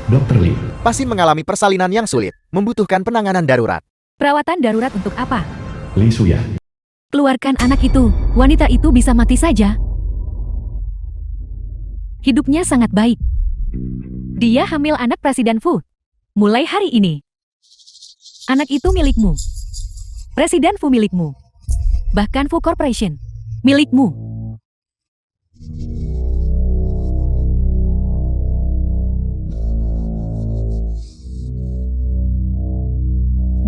Dr. Lee. Pasien mengalami persalinan yang sulit, membutuhkan penanganan darurat. Perawatan darurat untuk apa? Lee Suya. Keluarkan anak itu. Wanita itu bisa mati saja. Hidupnya sangat baik. Dia hamil anak Presiden Fu. Mulai hari ini. Anak itu milikmu. Presiden Fu milikmu. Bahkan Fu Corporation milikmu.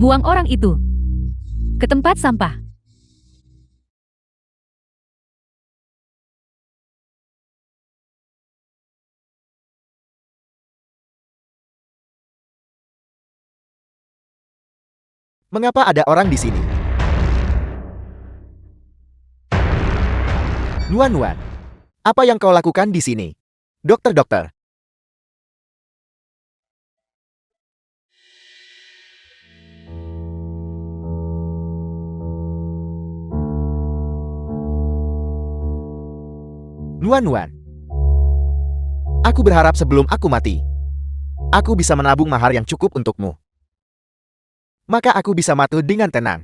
Buang orang itu ke tempat sampah. Mengapa ada orang di sini? Nuan, apa yang kau lakukan di sini? Dokter. Nuan. Aku berharap sebelum aku mati, aku bisa menabung mahar yang cukup untukmu. Maka aku bisa mati dengan tenang.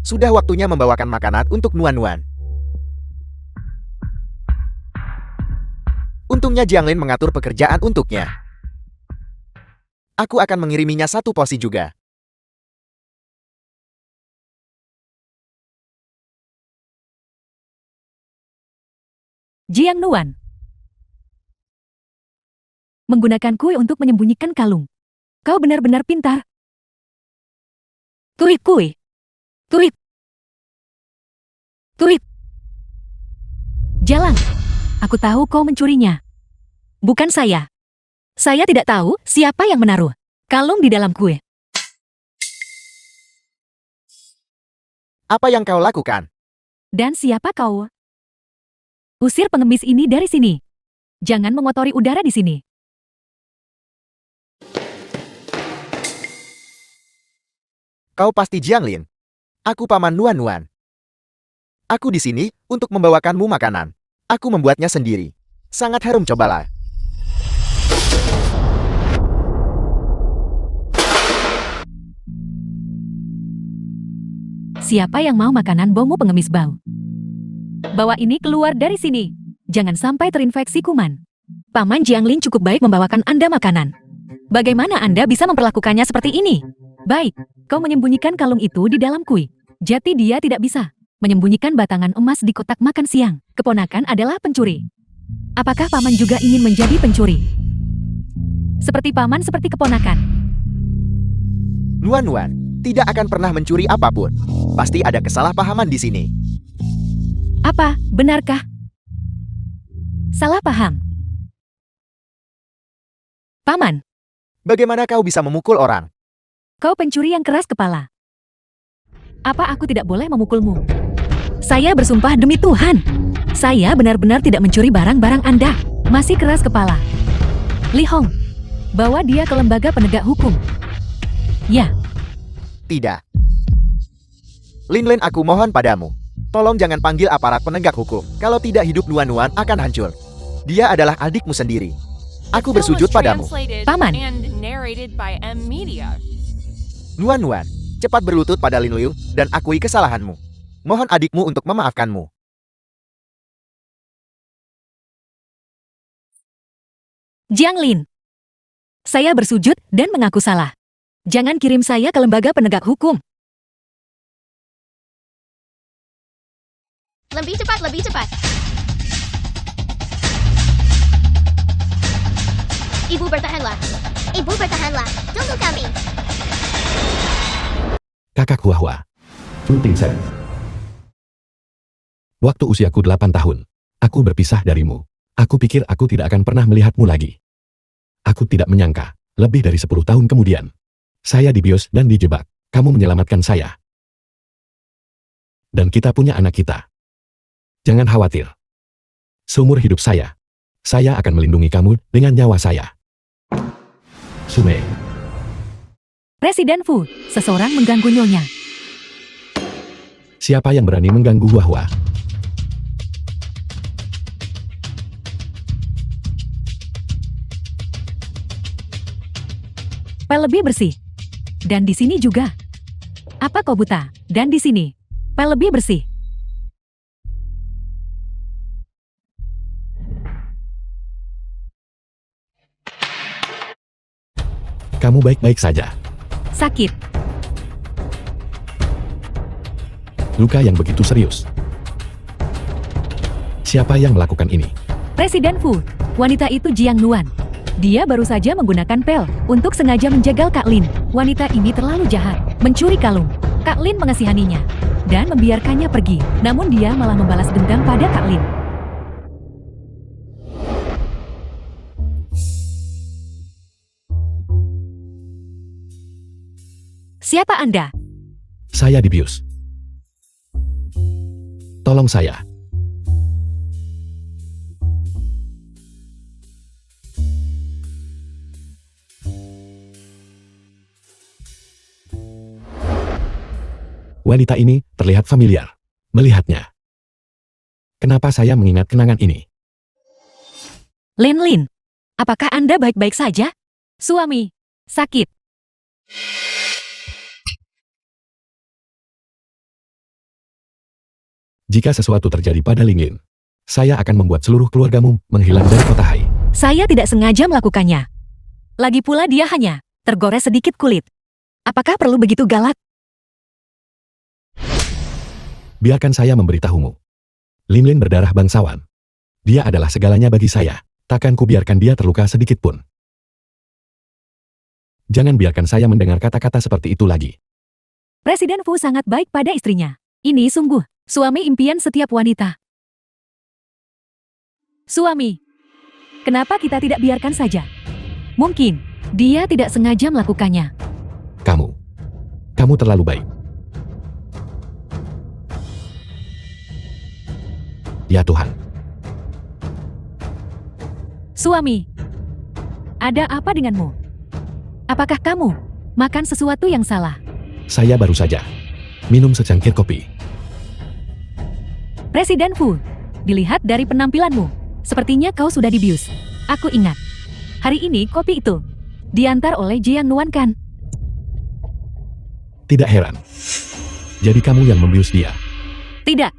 Sudah waktunya membawakan makanan untuk Nuan. Untungnya Jianglin mengatur pekerjaan untuknya. Aku akan mengiriminya 1 porsi juga. Jiang Nuan menggunakan kue untuk menyembunyikan kalung. Kau benar-benar pintar. Kue. Jalan. Aku tahu kau mencurinya. Bukan saya. Saya tidak tahu siapa yang menaruh kalung di dalam kue. Apa yang kau lakukan? Dan siapa kau? Usir pengemis ini dari sini. Jangan mengotori udara di sini. Kau pasti Jianglin. Aku paman Nuan. Aku di sini untuk membawakanmu makanan. Aku membuatnya sendiri. Sangat harum, cobalah. Siapa yang mau makanan bomu pengemis bau? Bawa ini keluar dari sini. Jangan sampai terinfeksi kuman. Paman Jianglin cukup baik membawakan Anda makanan. Bagaimana Anda bisa memperlakukannya seperti ini? Baik, kau menyembunyikan kalung itu di dalam kue. Jati dia tidak bisa menyembunyikan batangan emas di kotak makan siang. Keponakan adalah pencuri. Apakah paman juga ingin menjadi pencuri? Seperti paman, seperti keponakan. Nuan tidak akan pernah mencuri apapun. Pasti ada kesalahpahaman di sini. Apa, benarkah? Salah paham. Paman, Bagaimana kau bisa memukul orang? kau pencuri yang keras kepala. Apa aku tidak boleh memukulmu? Saya bersumpah demi Tuhan. Saya benar-benar tidak mencuri barang-barang Anda. Masih keras kepala. Li Hong, bawa dia ke lembaga penegak hukum. Ya. Tidak. Lin, aku mohon padamu. Tolong jangan panggil aparat penegak hukum. Kalau tidak, hidup Nuan akan hancur. Dia adalah adikmu sendiri. Aku bersujud padamu. Paman. Nuan, cepat berlutut pada Lin Liu dan akui kesalahanmu. Mohon adikmu untuk memaafkanmu. Jianglin, saya bersujud dan mengaku salah. Jangan kirim saya ke lembaga penegak hukum. Lebih cepat. Ibu bertahanlah. Tunggu kami. Kakak Hua. Fu Tingsen. Waktu usiaku 8 tahun, aku berpisah darimu. Aku pikir aku tidak akan pernah melihatmu lagi. Aku tidak menyangka, lebih dari 10 tahun kemudian, saya dibius dan dijebak. Kamu menyelamatkan saya. Dan kita punya anak kita. Jangan khawatir. Seumur hidup saya akan melindungi kamu dengan nyawa saya. Sume. Presiden Fu, seseorang mengganggu nyonya. Siapa yang berani mengganggu Wahwa? Pel lebih bersih. Dan di sini juga. Apa kau buta? Dan di sini. Pel lebih bersih. Kamu baik-baik saja. Sakit. Luka yang begitu serius. Siapa yang melakukan ini? Presiden Fu. Wanita itu Jiang Nuan. Dia baru saja menggunakan pel untuk sengaja menjegal Kak Lin. Wanita ini terlalu jahat, mencuri kalung. Kak Lin mengasihaninya dan membiarkannya pergi. Namun dia malah membalas dendam pada Kak Lin. Siapa Anda? Saya dibius. Tolong saya. Wanita ini terlihat familiar. Melihatnya. Kenapa saya mengingat kenangan ini? Lin Lin. Apakah Anda baik-baik saja? Suami. Sakit. Jika sesuatu terjadi pada Ling Lin, saya akan membuat seluruh keluargamu menghilang dari kota Hai. Saya tidak sengaja melakukannya. Lagi pula dia hanya tergores sedikit kulit. Apakah perlu begitu galak? Biarkan saya memberitahumu. Lin Lin berdarah bangsawan. Dia adalah segalanya bagi saya. Takkan kubiarkan dia terluka sedikit pun. Jangan biarkan saya mendengar kata-kata seperti itu lagi. Presiden Fu sangat baik pada istrinya. Ini sungguh suami impian setiap wanita. Suami, kenapa kita tidak biarkan saja? Mungkin dia tidak sengaja melakukannya. Kamu terlalu baik. Ya Tuhan. Suami, ada apa denganmu? Apakah kamu makan sesuatu yang salah? Saya baru saja minum secangkir kopi. Presiden Fu, dilihat dari penampilanmu, sepertinya kau sudah dibius. Aku ingat. Hari ini kopi itu diantar oleh Jiang Nuan kan? Tidak heran. Jadi kamu yang membius dia. Tidak.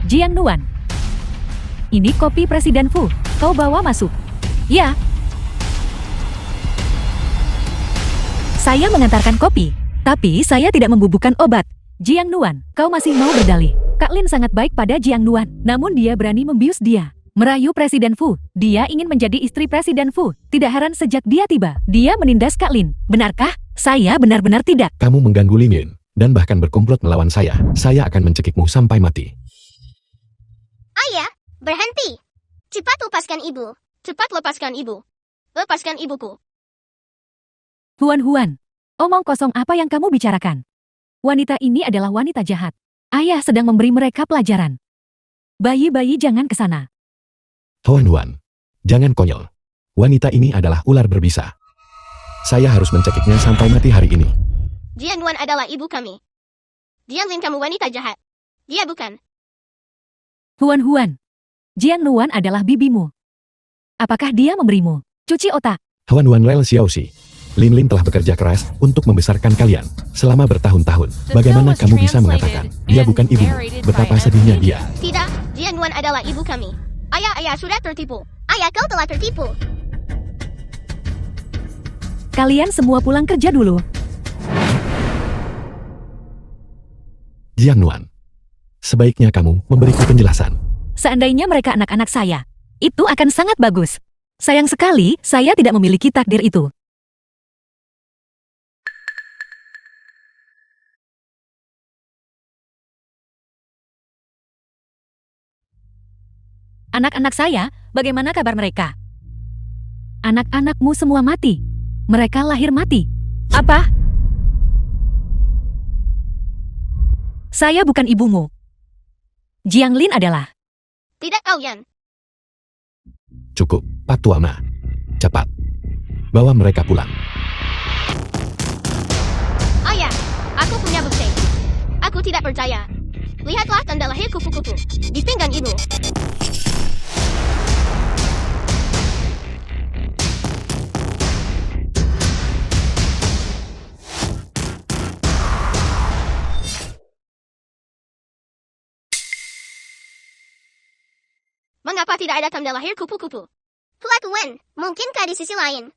Jiang Nuan. Ini kopi Presiden Fu. Kau bawa masuk. Ya. Saya mengantarkan kopi, tapi saya tidak membubuhkan obat. Jiang Nuan, kau masih mau berdalih. Kak Lin sangat baik pada Jiang Nuan, namun dia berani membius dia. Merayu Presiden Fu. Dia ingin menjadi istri Presiden Fu. Tidak heran sejak dia tiba, dia menindas Kak Lin. Benarkah? Saya benar-benar tidak. Kamu mengganggu Ling Lin, dan bahkan berkomplot melawan saya. Saya akan mencekikmu sampai mati. Ayah, berhenti. Cepat lepaskan ibu. Cepat lepaskan ibu. Lepaskan ibuku. Huan, omong kosong apa yang kamu bicarakan? Wanita ini adalah wanita jahat. Ayah sedang memberi mereka pelajaran. Bayi-bayi jangan ke sana. Huan, jangan konyol. Wanita ini adalah ular berbisa. Saya harus mencekiknya sampai mati hari ini. Jiang Nuan adalah ibu kami. Jiang Lin kamu wanita jahat. Dia bukan. Huan, Jiang Nuan adalah bibimu. Apakah dia memberimu cuci otak? Huan Lel Xiaoxi. Lin Lin telah bekerja keras untuk membesarkan kalian selama bertahun-tahun. Bagaimana kamu bisa mengatakan dia bukan ibumu? Betapa sedihnya dia. Tidak, Jiang Nuan adalah ibu kami. Ayah sudah tertipu. Ayah kau telah tertipu. Kalian semua pulang kerja dulu. Jiang Nuan, sebaiknya kamu memberiku penjelasan. Seandainya mereka anak-anak saya, itu akan sangat bagus. Sayang sekali, saya tidak memiliki takdir itu. Anak-anak saya, bagaimana kabar mereka? Anak-anakmu semua mati. Mereka lahir mati. Apa? Saya bukan ibumu. Jiang Lin adalah. Tidak kalian. Cukup, Pak Tuama. Cepat. Bawa mereka pulang. tidak percaya. Lihatlah tanda lahir kupu-kupu di pinggang ibu. Mengapa tidak ada tanda lahir kupu-kupu? Pelaku Wen, mungkinkah di sisi lain?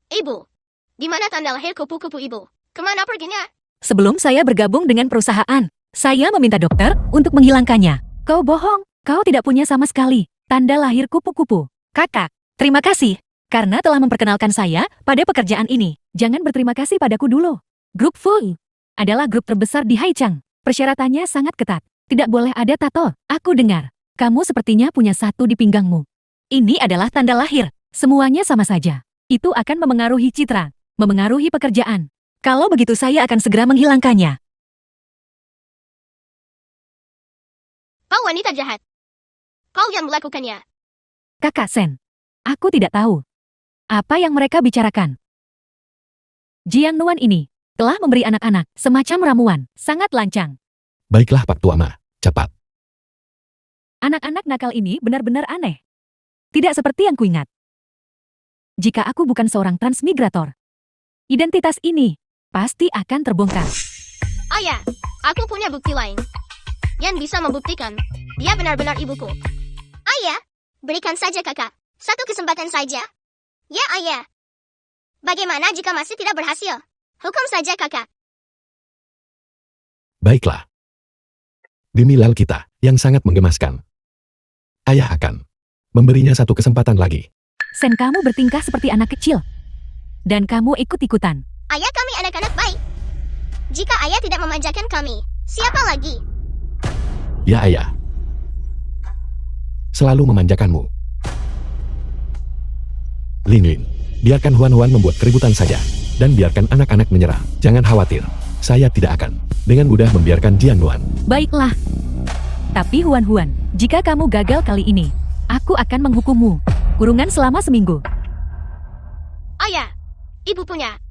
Ibu, di mana tanda lahir kupu-kupu ibu? Kemana perginya? Sebelum saya bergabung dengan perusahaan, saya meminta dokter untuk menghilangkannya. Kau bohong, kau tidak punya sama sekali tanda lahir kupu-kupu. Kakak, terima kasih karena telah memperkenalkan saya pada pekerjaan ini. Jangan berterima kasih padaku dulu. Grup Fu adalah grup terbesar di Haichang. Persyaratannya sangat ketat. Tidak boleh ada tato. Aku dengar, kamu sepertinya punya satu di pinggangmu. Ini adalah tanda lahir. Semuanya sama saja. Itu akan memengaruhi citra, memengaruhi pekerjaan. Kalau begitu saya akan segera menghilangkannya. Kau wanita jahat. Kau yang melakukannya. Kakak Sen, aku tidak tahu apa yang mereka bicarakan. Jiang Nuan ini telah memberi anak-anak semacam ramuan, sangat lancang. Baiklah Pak Tuama, cepat. Anak-anak nakal ini benar-benar aneh. Tidak seperti yang kuingat. Jika aku bukan seorang transmigrator, identitas ini pasti akan terbongkar. Ayah, aku punya bukti lain yang bisa membuktikan dia benar-benar ibuku. Ayah, berikan saja kakak. Satu kesempatan saja. Ya ayah. Bagaimana jika masih tidak berhasil? Hukum saja kakak. Baiklah. Demi lal kita yang sangat menggemaskan, ayah akan memberinya satu kesempatan lagi. Sen, kamu bertingkah seperti anak kecil. Dan kamu ikut-ikutan. Ayah, kami anak-anak baik. Jika ayah tidak memanjakan kami, siapa lagi? Ya ayah. Selalu memanjakanmu. Lin Lin, biarkan Huan-Huan membuat keributan saja. Dan biarkan anak-anak menyerah. Jangan khawatir. Saya tidak akan dengan mudah membiarkan Jiang Nuan. Baiklah. Tapi Huan-Huan, jika kamu gagal kali ini, aku akan menghukummu. Kurungan selama seminggu. Ayah, ibu punya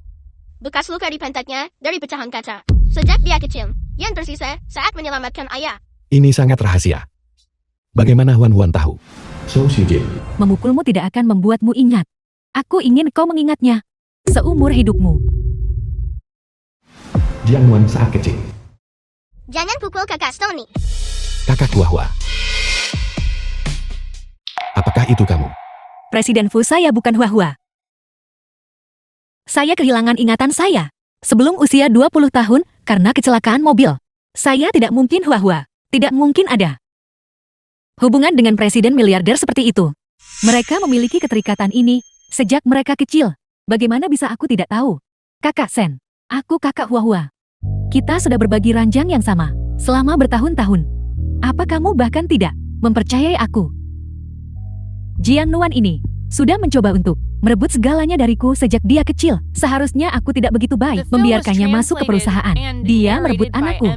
bekas luka di pantatnya dari pecahan kaca. Sejak dia kecil, yang tersisa saat menyelamatkan ayah. Ini sangat rahasia. Bagaimana Huan-Huan tahu? So Shijin, Memukulmu tidak akan membuatmu ingat. Aku ingin kau mengingatnya seumur hidupmu. Jiang Nuan saat kecil. Jangan pukul kakak Stony. Kakak Hua-Hua. Apakah itu kamu? Presiden Fu, saya bukan Hua-Hua. Saya kehilangan ingatan saya sebelum usia 20 tahun karena kecelakaan mobil. Saya tidak mungkin Hua-Hua. Tidak mungkin ada hubungan dengan presiden miliarder seperti itu. Mereka memiliki keterikatan ini sejak mereka kecil. Bagaimana bisa aku tidak tahu? Kakak Sen, aku kakak Hua-Hua. Kita sudah berbagi ranjang yang sama selama bertahun-tahun. Apa kamu bahkan tidak mempercayai aku? Jiang Nuan ini sudah mencoba untuk merebut segalanya dariku sejak dia kecil. Seharusnya aku tidak begitu baik membiarkannya masuk ke perusahaan. Dia merebut anakku.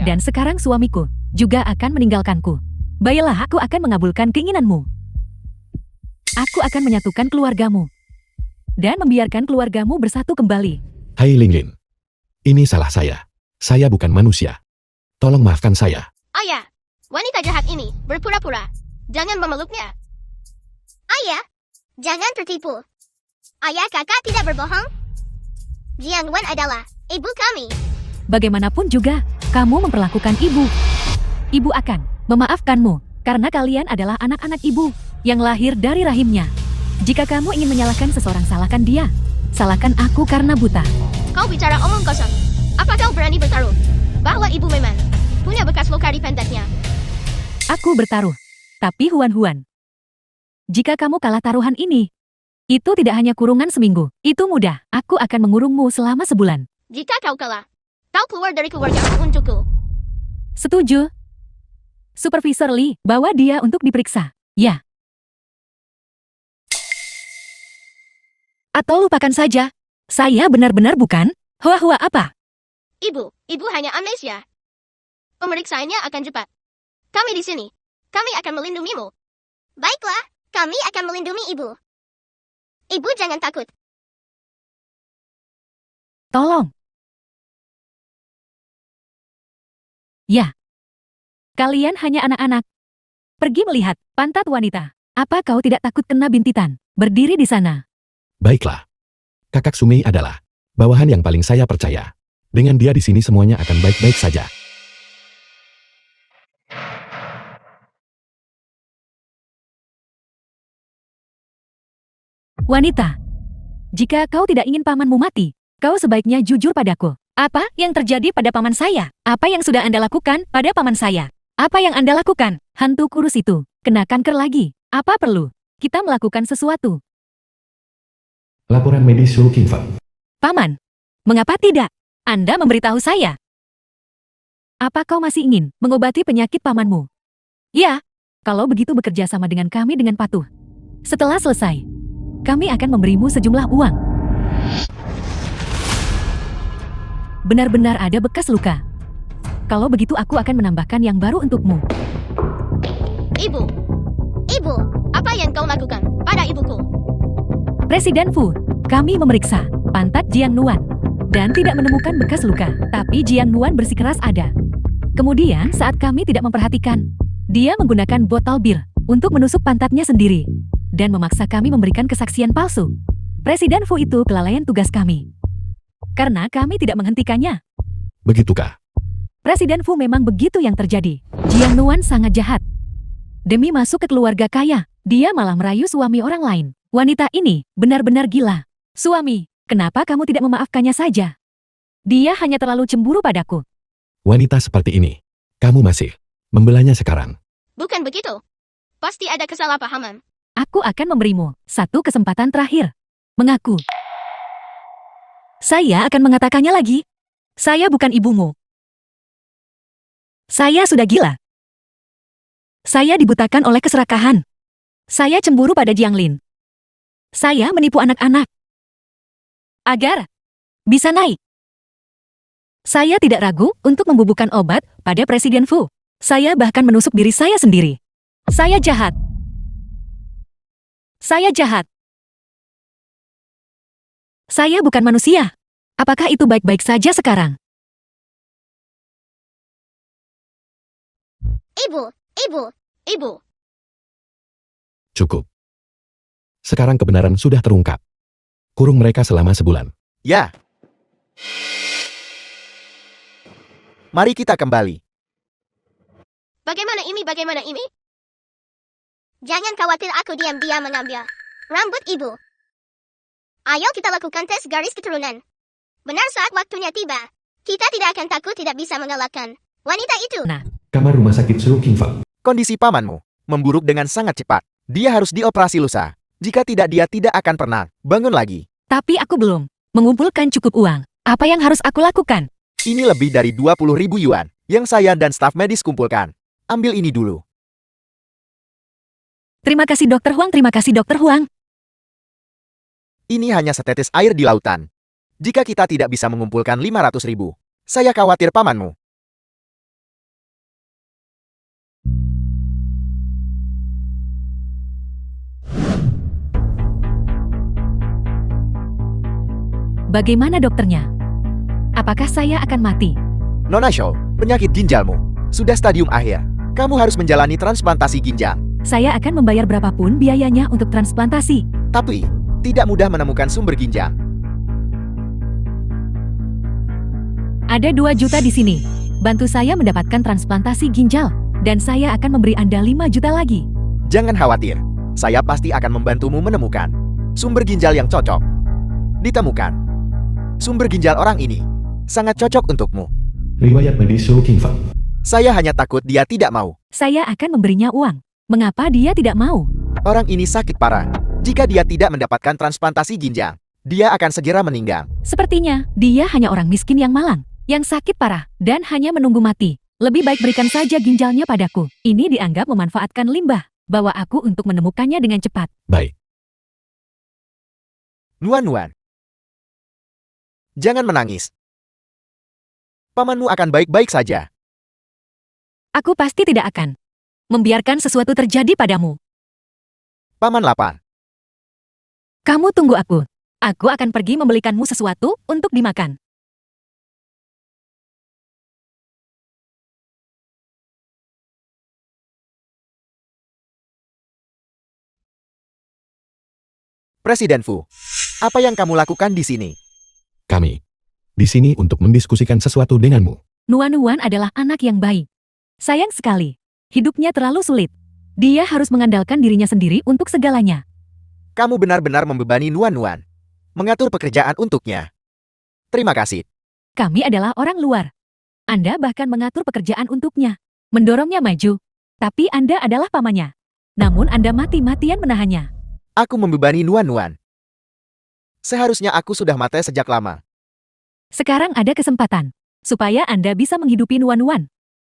Dan sekarang suamiku juga akan meninggalkanku. Baiklah, aku akan mengabulkan keinginanmu. Aku akan menyatukan keluargamu. Dan membiarkan keluargamu bersatu kembali. Hai Lin Lin. Ini salah saya. Saya bukan manusia. Tolong maafkan saya. Ayah, wanita jahat ini berpura-pura. Jangan memeluknya. Ayah, jangan tertipu. Ayah, kakak tidak berbohong. Jiang Wen adalah ibu kami. Bagaimanapun juga, kamu memperlakukan ibu. Ibu akan memaafkanmu karena kalian adalah anak-anak ibu yang lahir dari rahimnya. Jika kamu ingin menyalahkan seseorang, salahkan dia. Salahkan aku karena buta. Kau bicara omong kosong. Apa kau berani bertaruh bahwa ibu memang punya bekas luka di pantatnya? Aku bertaruh. Tapi Huan-Huan, jika kamu kalah taruhan ini, itu tidak hanya kurungan seminggu. Itu mudah. Aku akan mengurungmu selama sebulan. Jika kau kalah, kau keluar dari keluargaku untukku. Setuju. Supervisor Lee, bawa dia untuk diperiksa. Ya. Atau lupakan saja. Saya benar-benar bukan Hua-Hua apa? Ibu hanya amnesia. Pemeriksaannya akan cepat. Kami di sini. Kami akan melindungimu. Baiklah, kami akan melindungi ibu. Ibu jangan takut. Tolong. Ya. Kalian hanya anak-anak. Pergi melihat pantat wanita. Apa kau tidak takut kena bintitan? Berdiri di sana. Baiklah. Kakak Sumei adalah bawahan yang paling saya percaya. Dengan dia di sini semuanya akan baik-baik saja. Wanita. Jika kau tidak ingin pamanmu mati, kau sebaiknya jujur padaku. Apa yang terjadi pada paman saya? Apa yang sudah Anda lakukan pada paman saya? Apa yang Anda lakukan? Hantu kurus itu, kena kanker lagi. Apa perlu kita melakukan sesuatu? Laporan medis Su Qingfeng. Paman, mengapa tidak? Anda memberitahu saya. Apa kau masih ingin mengobati penyakit pamanmu? Ya, kalau begitu bekerja sama dengan kami dengan patuh. Setelah selesai, kami akan memberimu sejumlah uang. Benar-benar ada bekas luka. Kalau begitu aku akan menambahkan yang baru untukmu. Ibu. Ibu, apa yang kau lakukan pada ibuku? Presiden Fu, kami memeriksa pantat Jiang Nuan dan tidak menemukan bekas luka, tapi Jiang Nuan bersikeras ada. Kemudian saat kami tidak memperhatikan, dia menggunakan botol bir untuk menusuk pantatnya sendiri dan memaksa kami memberikan kesaksian palsu. Presiden Fu itu kelalaian tugas kami. Karena kami tidak menghentikannya. Begitukah? Presiden Fu memang begitu yang terjadi. Jiang Nuan sangat jahat. Demi masuk ke keluarga kaya, dia malah merayu suami orang lain. Wanita ini benar-benar gila. Suami, kenapa kamu tidak memaafkannya saja? Dia hanya terlalu cemburu padaku. Wanita seperti ini, kamu masih membelanya sekarang. Bukan begitu. Pasti ada kesalahpahaman. Aku akan memberimu satu kesempatan terakhir. Mengaku. Saya akan mengatakannya lagi. Saya bukan ibumu. Saya sudah gila. Saya dibutakan oleh keserakahan. Saya cemburu pada Jianglin. Saya menipu anak-anak. Agar bisa naik. Saya tidak ragu untuk membubuhkan obat pada Presiden Fu. Saya bahkan menusuk diri saya sendiri. Saya jahat. Saya jahat. Saya bukan manusia. Apakah itu baik-baik saja sekarang? Ibu, ibu, ibu. Cukup. Sekarang kebenaran sudah terungkap. Kurung mereka selama sebulan. Ya. Mari kita kembali. Bagaimana ini, bagaimana ini? Jangan khawatir, aku diam-diam mengambil rambut ibu. Ayo kita lakukan tes garis keturunan. Benar saat waktunya tiba. Kita tidak akan takut tidak bisa mengalahkan wanita itu. Kamar rumah sakit Su Qingfeng. Kondisi pamanmu memburuk dengan sangat cepat. Dia harus dioperasi lusa. Jika tidak, dia tidak akan pernah bangun lagi. Tapi aku belum mengumpulkan cukup uang. Apa yang harus aku lakukan? Ini lebih dari 20.000 yuan yang saya dan staf medis kumpulkan. Ambil ini dulu. Terima kasih Dokter Huang, terima kasih Dokter Huang. Ini hanya setetes air di lautan. Jika kita tidak bisa mengumpulkan 500.000, saya khawatir pamanmu. Bagaimana dokternya? Apakah saya akan mati? Nona Shou, penyakit ginjalmu sudah stadium akhir. Kamu harus menjalani transplantasi ginjal. Saya akan membayar berapapun biayanya untuk transplantasi. Tapi, tidak mudah menemukan sumber ginjal. Ada 2 juta di sini. Bantu saya mendapatkan transplantasi ginjal. Dan saya akan memberi Anda 5 juta lagi. Jangan khawatir, saya pasti akan membantumu menemukan sumber ginjal yang cocok. Ditemukan. Sumber ginjal orang ini sangat cocok untukmu. Riwayat medis Su Qingfeng. Saya hanya takut dia tidak mau. Saya akan memberinya uang. Mengapa dia tidak mau? Orang ini sakit parah. Jika dia tidak mendapatkan transplantasi ginjal, dia akan segera meninggal. Sepertinya, dia hanya orang miskin yang malang, yang sakit parah, dan hanya menunggu mati. Lebih baik berikan saja ginjalnya padaku. Ini dianggap memanfaatkan limbah. Bawa aku untuk menemukannya dengan cepat. Baik. Nuan-Nuan. Jangan menangis. Pamanmu akan baik-baik saja. Aku pasti tidak akan membiarkan sesuatu terjadi padamu. Paman lapar. Kamu tunggu aku. Aku akan pergi membelikanmu sesuatu untuk dimakan. Presiden Fu. Apa yang kamu lakukan di sini? Kami di sini untuk mendiskusikan sesuatu denganmu. Nuan adalah anak yang baik. Sayang sekali. Hidupnya terlalu sulit. Dia harus mengandalkan dirinya sendiri untuk segalanya. Kamu benar-benar membebani Nuan. Mengatur pekerjaan untuknya. Terima kasih. Kami adalah orang luar. Anda bahkan mengatur pekerjaan untuknya. Mendorongnya maju. Tapi Anda adalah pamannya. Namun Anda mati-matian menahannya. Aku membebani Nuan. Seharusnya aku sudah mati sejak lama. Sekarang ada kesempatan. Supaya Anda bisa menghidupi Nuan.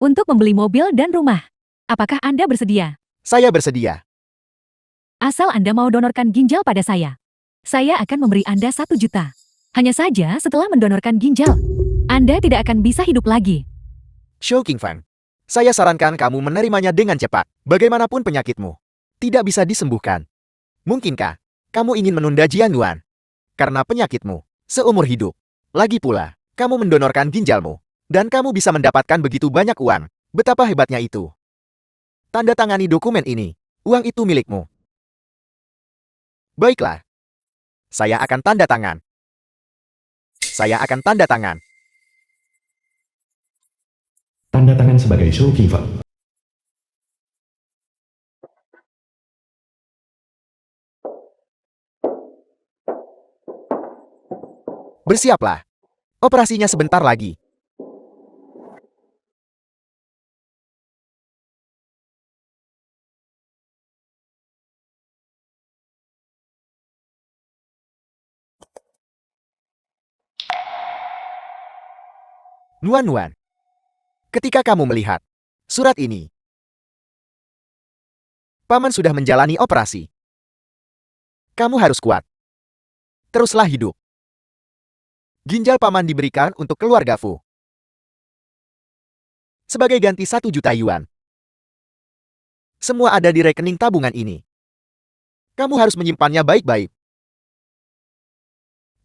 Untuk membeli mobil dan rumah. Apakah Anda bersedia? Saya bersedia. Asal Anda mau donorkan ginjal pada saya. Saya akan memberi Anda 1 juta. Hanya saja setelah mendonorkan ginjal, Anda tidak akan bisa hidup lagi. Shou Qingfang. Saya sarankan kamu menerimanya dengan cepat. Bagaimanapun penyakitmu, tidak bisa disembuhkan. Mungkinkah kamu ingin menunda Jianuan? Karena penyakitmu, seumur hidup. Lagi pula, kamu mendonorkan ginjalmu. Dan kamu bisa mendapatkan begitu banyak uang. Betapa hebatnya itu. Tanda tangani dokumen ini. Uang itu milikmu. Baiklah. Saya akan tanda tangan. Saya akan tanda tangan. Tanda tangan sebagai Shou Qingfeng. Bersiaplah. Operasinya sebentar lagi. Nuan. Ketika kamu melihat surat ini, Paman sudah menjalani operasi. Kamu harus kuat. Teruslah hidup. Ginjal Paman diberikan untuk keluarga Fu. Sebagai ganti 1 juta yuan. Semua ada di rekening tabungan ini. Kamu harus menyimpannya baik-baik.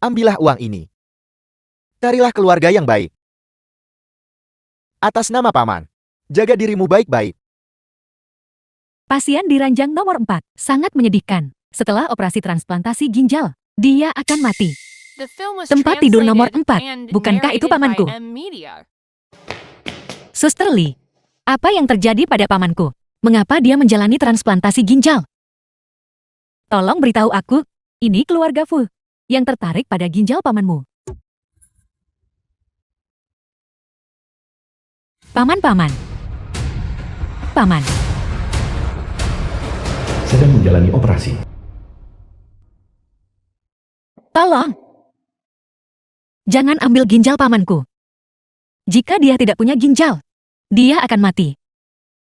Ambillah uang ini. Carilah keluarga yang baik. Atas nama Paman, jaga dirimu baik-baik. Pasien di ranjang nomor 4 sangat menyedihkan. Setelah operasi transplantasi ginjal, dia akan mati. Tempat tidur nomor 4, 4, bukankah itu pamanku? Suster Lee, apa yang terjadi pada pamanku? Mengapa dia menjalani transplantasi ginjal? Tolong beritahu aku, ini keluarga Fu yang tertarik pada ginjal pamanmu. Paman. Sedang menjalani operasi. Tolong. Jangan ambil ginjal pamanku. Jika dia tidak punya ginjal, dia akan mati.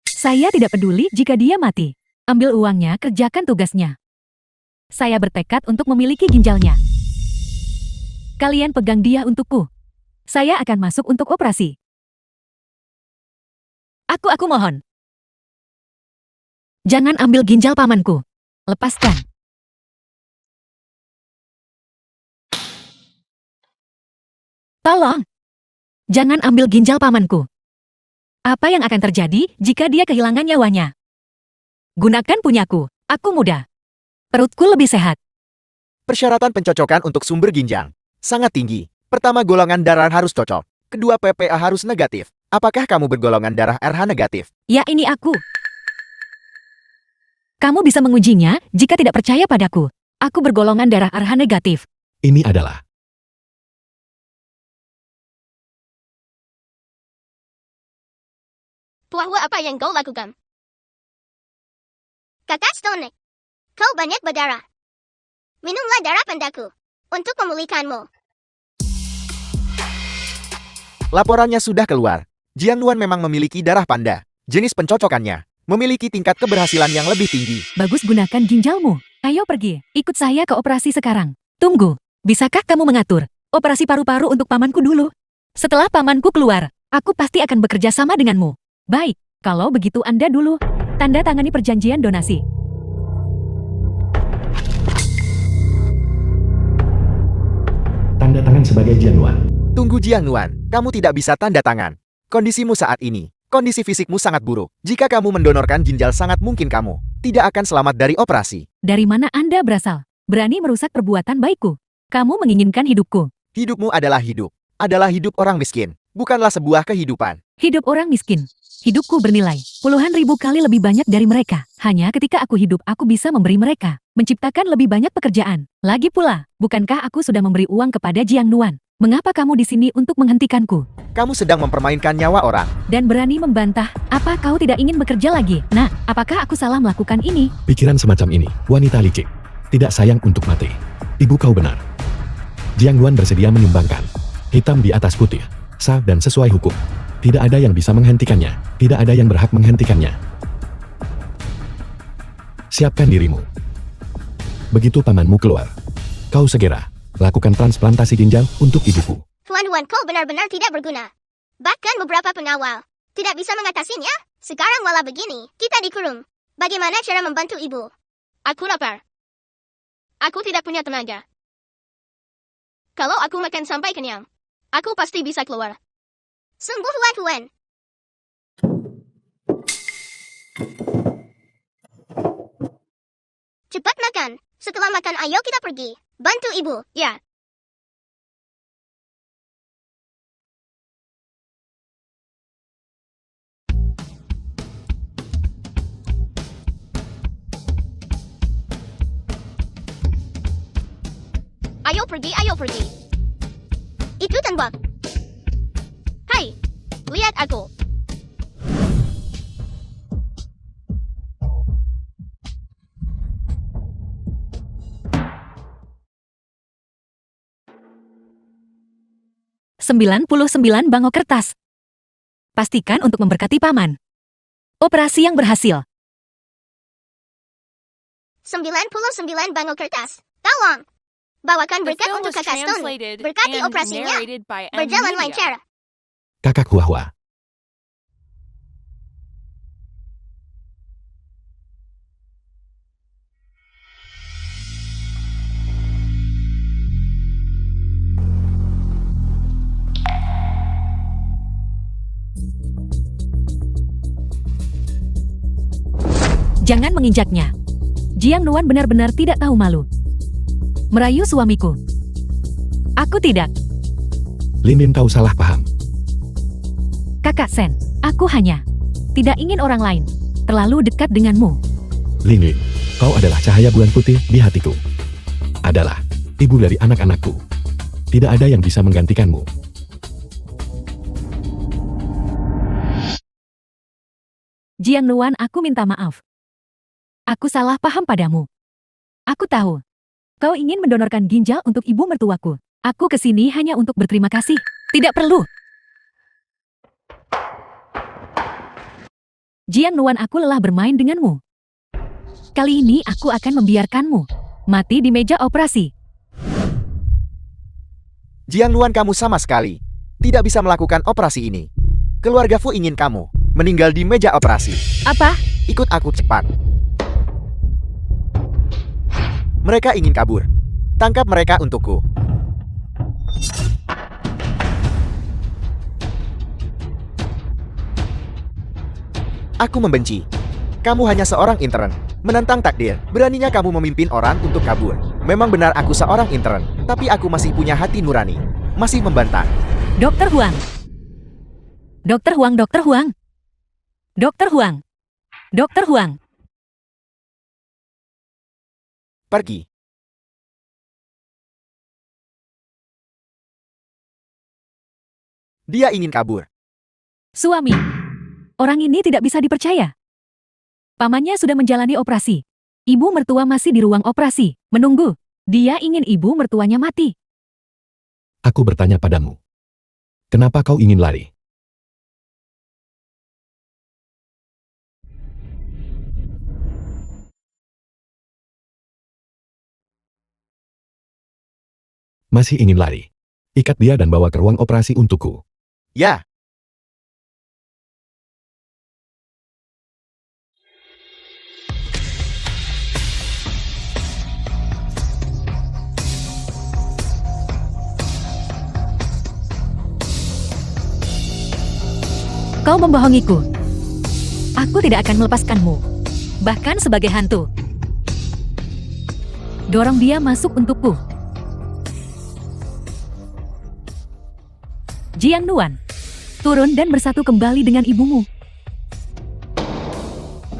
Saya tidak peduli jika dia mati. Ambil uangnya, kerjakan tugasnya. Saya bertekad untuk memiliki ginjalnya. Kalian pegang dia untukku. Saya akan masuk untuk operasi. Aku mohon. Jangan ambil ginjal pamanku. Lepaskan. Tolong. Jangan ambil ginjal pamanku. Apa yang akan terjadi jika dia kehilangan nyawanya? Gunakan punyaku. Aku muda. Perutku lebih sehat. Persyaratan pencocokan untuk sumber ginjal sangat tinggi. Pertama, golongan darah harus cocok. Kedua, PPA harus negatif. Apakah kamu bergolongan darah RH negatif? Ya, ini aku. Kamu bisa mengujinya jika tidak percaya padaku. Aku bergolongan darah RH negatif. Ini adalah Bahwa apa yang kau lakukan? Kakak Stone, kau banyak berdarah. Minumlah darah pandaku untuk memulihkanmu. Laporannya sudah keluar. Jianuan memang memiliki darah panda. Jenis pencocokannya memiliki tingkat keberhasilan yang lebih tinggi. Bagus, gunakan ginjalmu. Ayo pergi, ikut saya ke operasi sekarang. Tunggu, bisakah kamu mengatur operasi paru-paru untuk pamanku dulu? Setelah pamanku keluar, aku pasti akan bekerja sama denganmu. Baik, kalau begitu Anda dulu. Tanda tangani perjanjian donasi. tanda tangan sebagai Jianuan. Tunggu Jianuan, kamu tidak bisa tanda tangan. Kondisimu saat ini, kondisi fisikmu sangat buruk. Jika kamu mendonorkan ginjal sangat mungkin kamu tidak akan selamat dari operasi. Dari mana Anda berasal? Berani merusak perbuatan baikku. Kamu menginginkan hidupku. Hidupmu adalah hidup orang miskin, bukanlah sebuah kehidupan. Hidup orang miskin. Hidupku bernilai puluhan ribu kali lebih banyak dari mereka. Hanya ketika aku hidup aku bisa memberi mereka, menciptakan lebih banyak pekerjaan. Lagi pula, bukankah aku sudah memberi uang kepada Jiang Nuan? Mengapa kamu di sini untuk menghentikanku? Kamu sedang mempermainkan nyawa orang. Dan berani membantah, apa kau tidak ingin bekerja lagi? Nah, apakah aku salah melakukan ini? Pikiran semacam ini, wanita licik. Tidak sayang untuk mati. Ibu kau benar. Jiang Nuan bersedia menyumbangkan. Hitam di atas putih. Sah dan sesuai hukum. Tidak ada yang bisa menghentikannya. Tidak ada yang berhak menghentikannya. Siapkan dirimu. Begitu pamanmu keluar, kau segera lakukan transplantasi ginjal untuk ibuku. Tuan-tuan, kau benar-benar tidak berguna. Bahkan beberapa pengawal tidak bisa mengatasinya. Sekarang malah begini, kita dikurung. Bagaimana cara membantu ibu? Aku lapar. Aku tidak punya tenaga. Kalau aku makan sampai kenyang, aku pasti bisa keluar. Sembuh, Tuan-tuan. Cepat makan. Setelah makan, ayo kita pergi. Bantu ibu, ya. Ayo pergi, ayo pergi. Itu tembak. Hai, lihat aku. $99 bangau kertas. Pastikan untuk memberkati paman. Operasi yang berhasil. 99 bangau kertas. Tolong. Bawakan The berkat film untuk was kakak Stone. translated Berkati and operasinya. narrated by Berjalan Media. lancar. Kakak Hua-Hua. Jangan menginjaknya. Jiang Nuan benar-benar tidak tahu malu. Merayu suamiku. Aku tidak. Lin, kau salah paham. Kakak Sen, aku hanya tidak ingin orang lain terlalu dekat denganmu. Lin, kau adalah cahaya bulan putih di hatiku. Adalah ibu dari anak-anakku. Tidak ada yang bisa menggantikanmu. Jiang Nuan, aku minta maaf. Aku salah paham padamu. Aku tahu. Kau ingin mendonorkan ginjal untuk ibu mertuaku. Aku kesini hanya untuk berterima kasih. Tidak perlu. Jiang Nuan, aku lelah bermain denganmu. Kali ini aku akan membiarkanmu mati di meja operasi. Jiang Nuan, kamu sama sekali tidak bisa melakukan operasi ini. Keluarga Fu ingin kamu meninggal di meja operasi. Apa? Ikut aku cepat. Mereka ingin kabur. Tangkap mereka untukku. Aku membenci. Kamu hanya seorang intern. Menantang takdir. Beraninya kamu memimpin orang untuk kabur. Memang benar aku seorang intern. Tapi aku masih punya hati nurani. Masih membantah. Dokter Huang. Dokter Huang, Dokter Huang. Dokter Huang. Dokter Huang. Pergi. Dia ingin kabur. Suami. Orang ini tidak bisa dipercaya. Pamannya sudah menjalani operasi. Ibu mertua masih di ruang operasi, menunggu. Dia ingin ibu mertuanya mati. Aku bertanya padamu. Kenapa kau ingin lari? Masih ingin lari? Ikat dia dan bawa ke ruang operasi untukku. Ya. Kau membohongiku. Aku tidak akan melepaskanmu. Bahkan sebagai hantu. Dorong dia masuk untukku. Jiang Nuan, turun dan bersatu kembali dengan ibumu.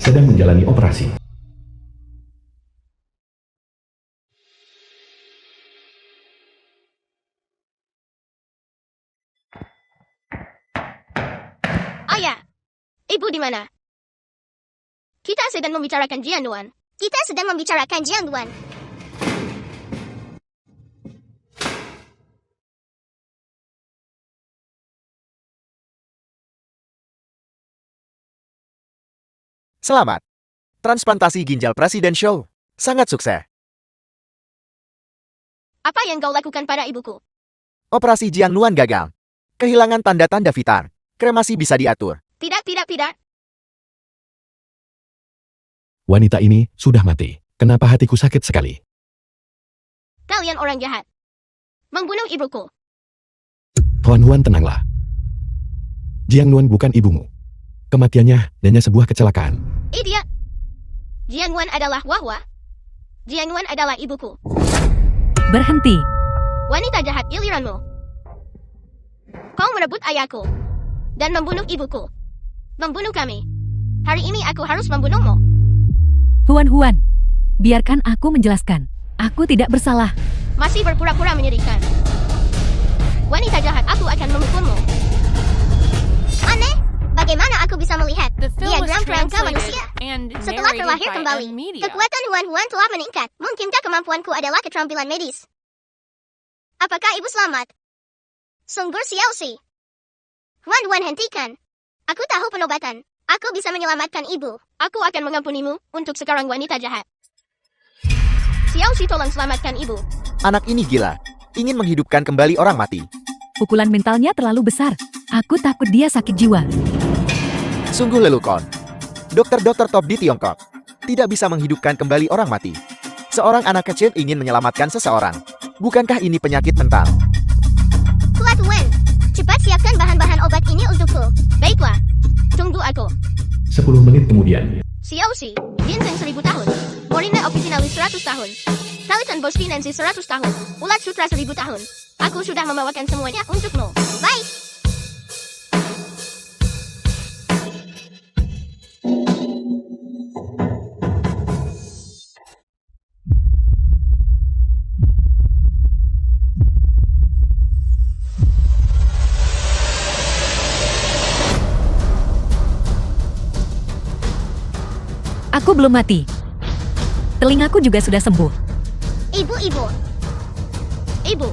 Sedang menjalani operasi. Ayah, ibu di mana? Kita sedang membicarakan Jiang Nuan. Kita sedang membicarakan Jiang Nuan. Selamat. Transplantasi ginjal presidential. Sangat sukses. Apa yang kau lakukan pada ibuku? Operasi Jiang Nuan gagal. Kehilangan tanda-tanda vital. Kremasi bisa diatur. Tidak. Wanita ini sudah mati. Kenapa hatiku sakit sekali? Kalian orang jahat. Membunuh ibuku. Huan, tenanglah. Jiang Nuan bukan ibumu. Kematiannya hanya sebuah kecelakaan. Idiot. Jiang Nuan adalah Wahwa. Jiang Nuan adalah ibuku. Berhenti. Wanita jahat giliranmu. Kau merebut ayahku. Dan membunuh ibuku. Membunuh kami. Hari ini aku harus membunuhmu. Huan, biarkan aku menjelaskan. Aku tidak bersalah. Masih berpura-pura menyedihkan. Wanita jahat, aku akan memukulmu. Aneh, bagaimana aku bisa melihat The film was diagram kerangka translated manusia? and Setelah narrated terlahir by kembali, Media. kekuatan Huan telah meningkat. Mungkinkah kemampuanku adalah keterampilan medis? Apakah ibu selamat? Sungguh Xiaoxi. Huan, hentikan. Aku tahu penobatan. Aku bisa menyelamatkan ibu. Aku akan mengampunimu untuk sekarang wanita jahat. Xiaoxi, tolong selamatkan ibu. Anak ini gila. Ingin menghidupkan kembali orang mati. Pukulan mentalnya terlalu besar. Aku takut dia sakit jiwa. Sungguh lelucon. Dokter-dokter top di Tiongkok tidak bisa menghidupkan kembali orang mati. Seorang anak kecil ingin menyelamatkan seseorang. Bukankah ini penyakit mental? Kuat Wen, cepat siapkan bahan-bahan obat ini untukku. Baiklah, tunggu aku. 10 menit kemudian. Xiaoxi, ginseng 1000 tahun. Moringa officinalis 100 tahun. Talitan bostinensis 100 tahun. Ulat sutra 1000 tahun. Aku sudah membawakan semuanya untukmu. Baik. Aku belum mati. Telingaku juga sudah sembuh. Ibu.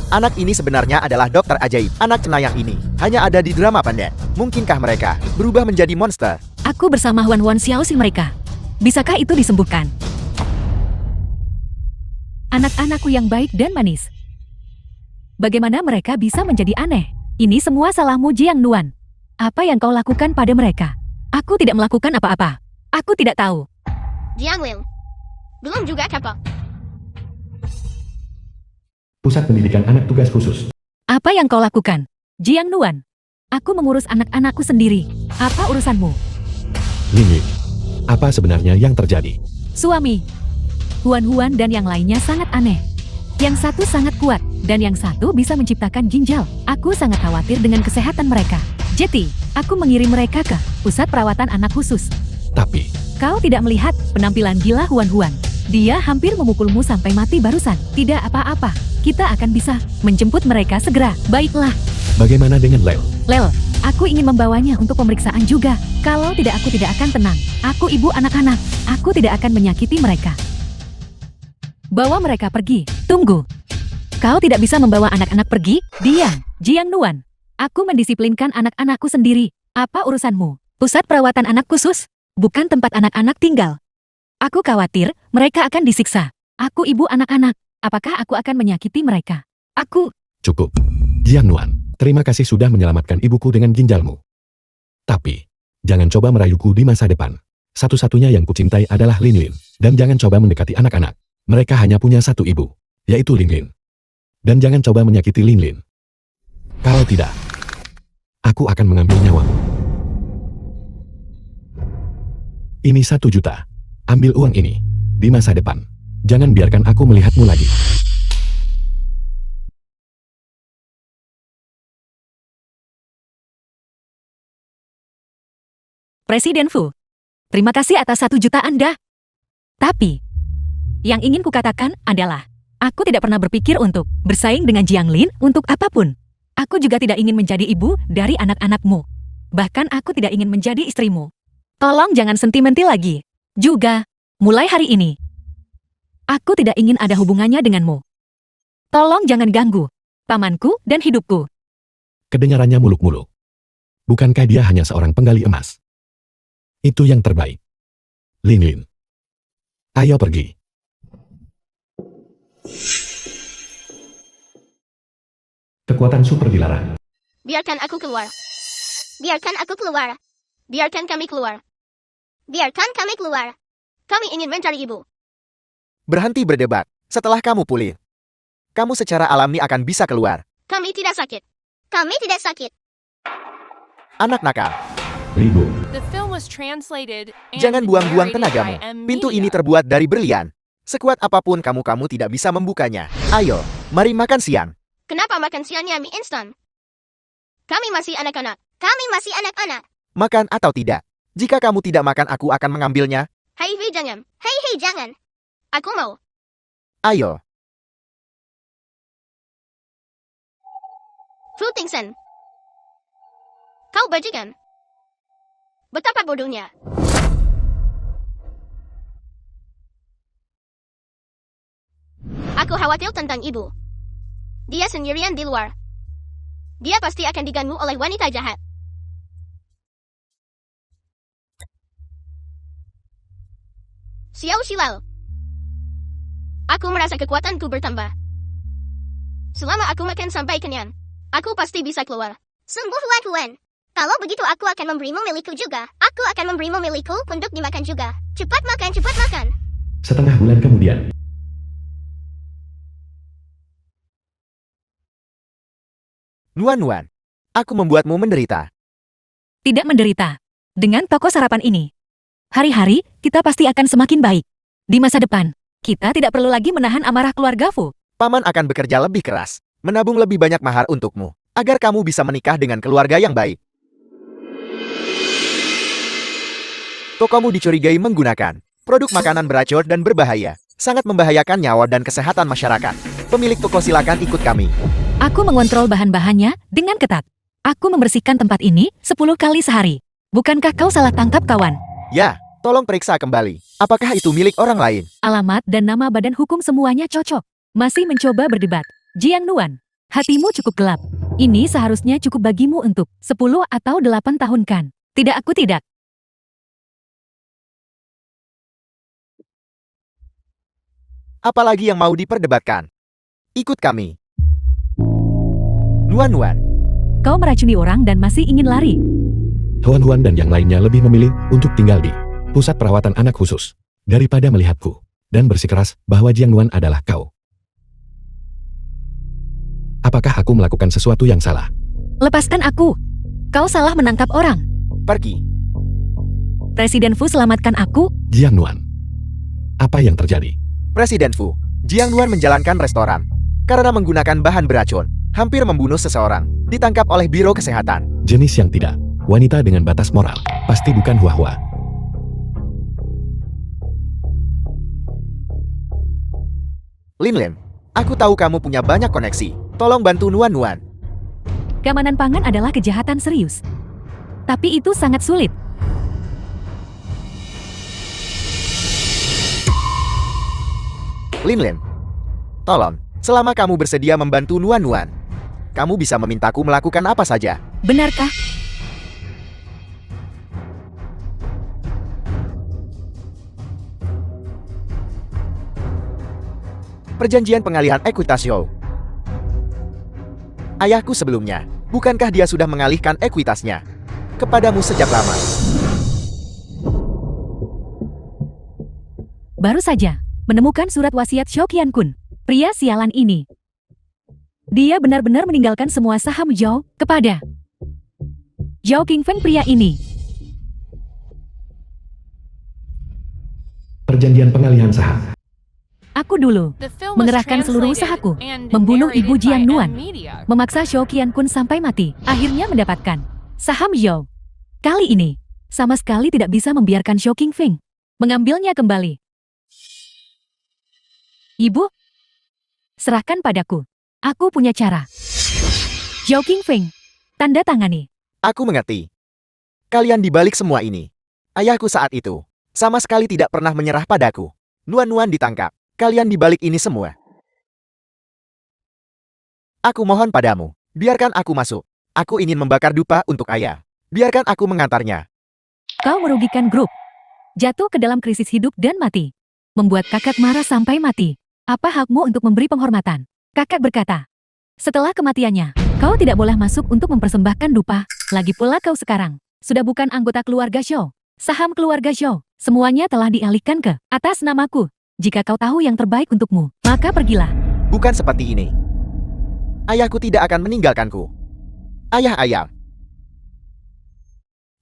Anak ini sebenarnya adalah dokter ajaib. Anak cenayang ini hanya ada di drama pendek. Mungkinkah mereka berubah menjadi monster? Aku bersama Huan Xiaoxi mereka. Bisakah itu disembuhkan? Anak-anakku yang baik dan manis. Bagaimana mereka bisa menjadi aneh? Ini semua salahmu Jiang Nuan. Apa yang kau lakukan pada mereka? Aku tidak melakukan apa-apa. Aku tidak tahu. Jiang Lil. Belum juga kapok. Pusat Pendidikan Anak Tugas Khusus. Apa yang kau lakukan? Jiang Nuan. Aku mengurus anak-anakku sendiri. Apa urusanmu? Lin, apa sebenarnya yang terjadi? Suami. Huan dan yang lainnya sangat aneh. Yang satu sangat kuat, dan yang satu bisa menciptakan ginjal. Aku sangat khawatir dengan kesehatan mereka. Jeti, aku mengirim mereka ke pusat perawatan anak khusus. Tapi, Kau tidak melihat penampilan gila Huan. Dia hampir memukulmu sampai mati barusan. Tidak apa-apa. Kita akan bisa menjemput mereka segera. Baiklah. bagaimana dengan Lel? Lel, aku ingin membawanya untuk pemeriksaan juga. Kalau tidak, aku tidak akan tenang. Aku ibu anak-anak. Aku tidak akan menyakiti mereka. Bawa mereka pergi. Tunggu. Kau tidak bisa membawa anak-anak pergi? Diam, Jiang Nuan. Aku mendisiplinkan anak-anakku sendiri. Apa urusanmu? Pusat perawatan anak khusus? Bukan tempat anak-anak tinggal. Aku khawatir mereka akan disiksa. Aku ibu anak-anak. Apakah aku akan menyakiti mereka? Aku... Cukup. Jiang Nuan, terima kasih sudah menyelamatkan ibuku dengan ginjalmu. Tapi, jangan coba merayuku di masa depan. Satu-satunya yang kucintai adalah Lin. Dan jangan coba mendekati anak-anak. Mereka hanya punya satu ibu, yaitu Lin. Dan jangan coba menyakiti Lin. Kalau tidak, aku akan mengambil nyawamu. Ini 1 juta. Ambil uang ini. Di masa depan, Jangan biarkan aku melihatmu lagi. Presiden Fu, terima kasih atas 1 juta Anda. Tapi, yang ingin kukatakan adalah, aku tidak pernah berpikir untuk bersaing dengan Jiang Lin untuk apapun. Aku juga tidak ingin menjadi ibu dari anak-anakmu. Bahkan aku tidak ingin menjadi istrimu. Tolong jangan sentimental lagi. Juga, mulai hari ini, aku tidak ingin ada hubungannya denganmu. Tolong jangan ganggu pamanku dan hidupku. Kedengarannya muluk-muluk. Bukankah dia hanya seorang penggali emas? Itu yang terbaik. Lin Lin. Ayo pergi. Kekuatan super dilarang. Biarkan aku keluar. Biarkan aku keluar. Biarkan kami keluar. Biarkan kami keluar. Kami ingin mencari ibu. Berhenti berdebat. Setelah kamu pulih, kamu secara alami akan bisa keluar. Kami tidak sakit. Kami tidak sakit. Anak nakal. Ribu. The film was translated and Jangan buang-buang narrated tenagamu. by M. Pintu Media. ini terbuat dari berlian. Sekuat apapun kamu tidak bisa membukanya. Ayo, mari makan siang. Kenapa makan siangnya mie instan? Kami masih anak-anak. Kami masih anak-anak. Makan atau tidak? Jika kamu tidak makan, aku akan mengambilnya. Hei jangan. Hei jangan. Aku mau. Ayo. Fu Tingsen. Kau bajingan. Betapa bodohnya. Aku khawatir tentang ibu. Dia sendirian di luar. Dia pasti akan diganggu oleh wanita jahat. Xiao Shilao. Aku merasa kekuatanku bertambah. Selama aku makan sampai kenyang, aku pasti bisa keluar. Sungguh Wan. Kalau begitu aku akan memberimu milikku juga. Aku akan memberimu milikku untuk dimakan juga. Cepat makan, cepat makan. Setengah bulan kemudian. Nuan, aku membuatmu menderita. Tidak menderita. Dengan toko sarapan ini, hari-hari kita pasti akan semakin baik. Di masa depan, kita tidak perlu lagi menahan amarah keluarga Fu. Paman akan bekerja lebih keras, menabung lebih banyak mahar untukmu, agar kamu bisa menikah dengan keluarga yang baik. Tokomu dicurigai menggunakan produk makanan beracun dan berbahaya, sangat membahayakan nyawa dan kesehatan masyarakat. Pemilik toko silakan ikut kami. Aku mengontrol bahan-bahannya dengan ketat. Aku membersihkan tempat ini 10 kali sehari. Bukankah kau salah tangkap, kawan? Ya, tolong periksa kembali. Apakah itu milik orang lain? Alamat dan nama badan hukum semuanya cocok. Masih mencoba berdebat. Jiang Nuan, hatimu cukup gelap. Ini seharusnya cukup bagimu untuk 10 atau 8 tahun kan? Tidak, aku tidak. Apalagi yang mau diperdebatkan? Ikut kami. Nuan, Kau meracuni orang dan masih ingin lari. Huan dan yang lainnya lebih memilih untuk tinggal di pusat perawatan anak khusus daripada melihatku dan bersikeras bahwa Jiang Nuan adalah kau. Apakah aku melakukan sesuatu yang salah? Lepaskan aku. Kau salah menangkap orang. pergi. Presiden Fu selamatkan aku. Jiang Nuan. Apa yang terjadi? Presiden Fu, Jiang Nuan menjalankan restoran. Karena menggunakan bahan beracun, hampir membunuh seseorang, ditangkap oleh Biro Kesehatan. Jenis yang tidak. Wanita dengan batas moral. Pasti bukan Hua. Lin, aku tahu kamu punya banyak koneksi. Tolong bantu Nuan. Keamanan pangan adalah kejahatan serius. Tapi itu sangat sulit. Lin, tolong, selama kamu bersedia membantu Nuan, kamu bisa memintaku melakukan apa saja. Benarkah? Perjanjian pengalihan ekuitas Zhou. Ayahku sebelumnya, bukankah dia sudah mengalihkan ekuitasnya kepadamu sejak lama? Baru saja menemukan surat wasiat Shou Qiankun. Pria sialan ini. Dia benar-benar meninggalkan semua saham Zhou kepada Zhou Qingfen pria ini. Perjanjian pengalihan saham. Aku dulu The film was mengerahkan seluruh translated usahaku, and membunuh narrated Ibu by Jiang Nuan, Media. memaksa Shou Qiankun sampai mati, akhirnya mendapatkan saham Zhou. Kali ini, sama sekali tidak bisa membiarkan Shou Qingfeng mengambilnya kembali. Ibu, serahkan padaku. Aku punya cara. Zhou Qingfeng, tanda tangani. Aku mengerti. Kalian di balik semua ini. Ayahku saat itu sama sekali tidak pernah menyerah padaku. Nuan-nuan ditangkap. Kalian di balik ini semua. Aku mohon padamu, biarkan aku masuk. Aku ingin membakar dupa untuk ayah. Biarkan aku mengantarnya. Kau merugikan grup. Jatuh ke dalam krisis hidup dan mati. Membuat kakak marah sampai mati. Apa hakmu untuk memberi penghormatan? Kakak berkata, setelah kematiannya, kau tidak boleh masuk untuk mempersembahkan dupa. Lagi pula kau sekarang sudah bukan anggota keluarga Zhou. Saham keluarga Zhou, semuanya telah dialihkan ke atas namaku. Jika kau tahu yang terbaik untukmu, maka pergilah. Bukan seperti ini. Ayahku tidak akan meninggalkanku. Ayah.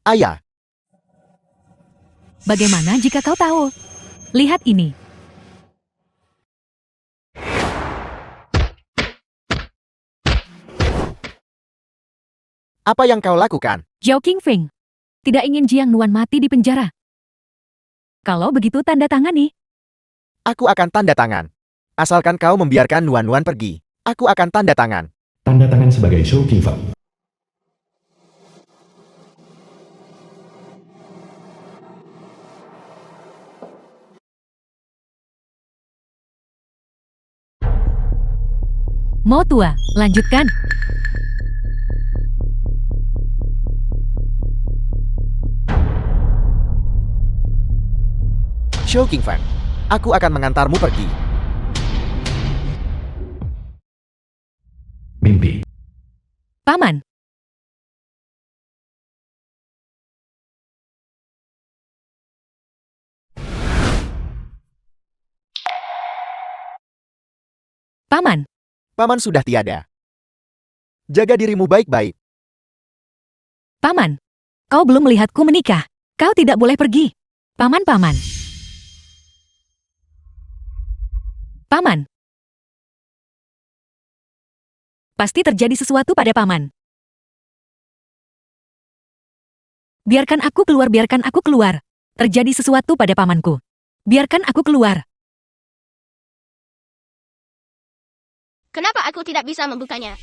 Ayah, Bagaimana jika kau tahu? Lihat ini. apa yang kau lakukan? Zhou Qingfeng tidak ingin Jiang Nuan mati di penjara. Kalau begitu tanda tangani. Aku akan tanda tangan. Asalkan kau membiarkan Nuan-nuan pergi, aku akan tanda tangan. Tanda tangan sebagai Shou Qingfeng. Mo tua, lanjutkan. Shou Qingfeng, aku akan mengantarmu pergi. Mimpi. Paman. Paman, Paman sudah tiada. Jaga dirimu baik-baik. paman. Kau belum melihatku menikah. Kau tidak boleh pergi. Paman. Paman. Pasti terjadi sesuatu pada paman. Biarkan aku keluar. Terjadi sesuatu pada pamanku. Biarkan aku keluar. Kenapa aku tidak bisa membukanya?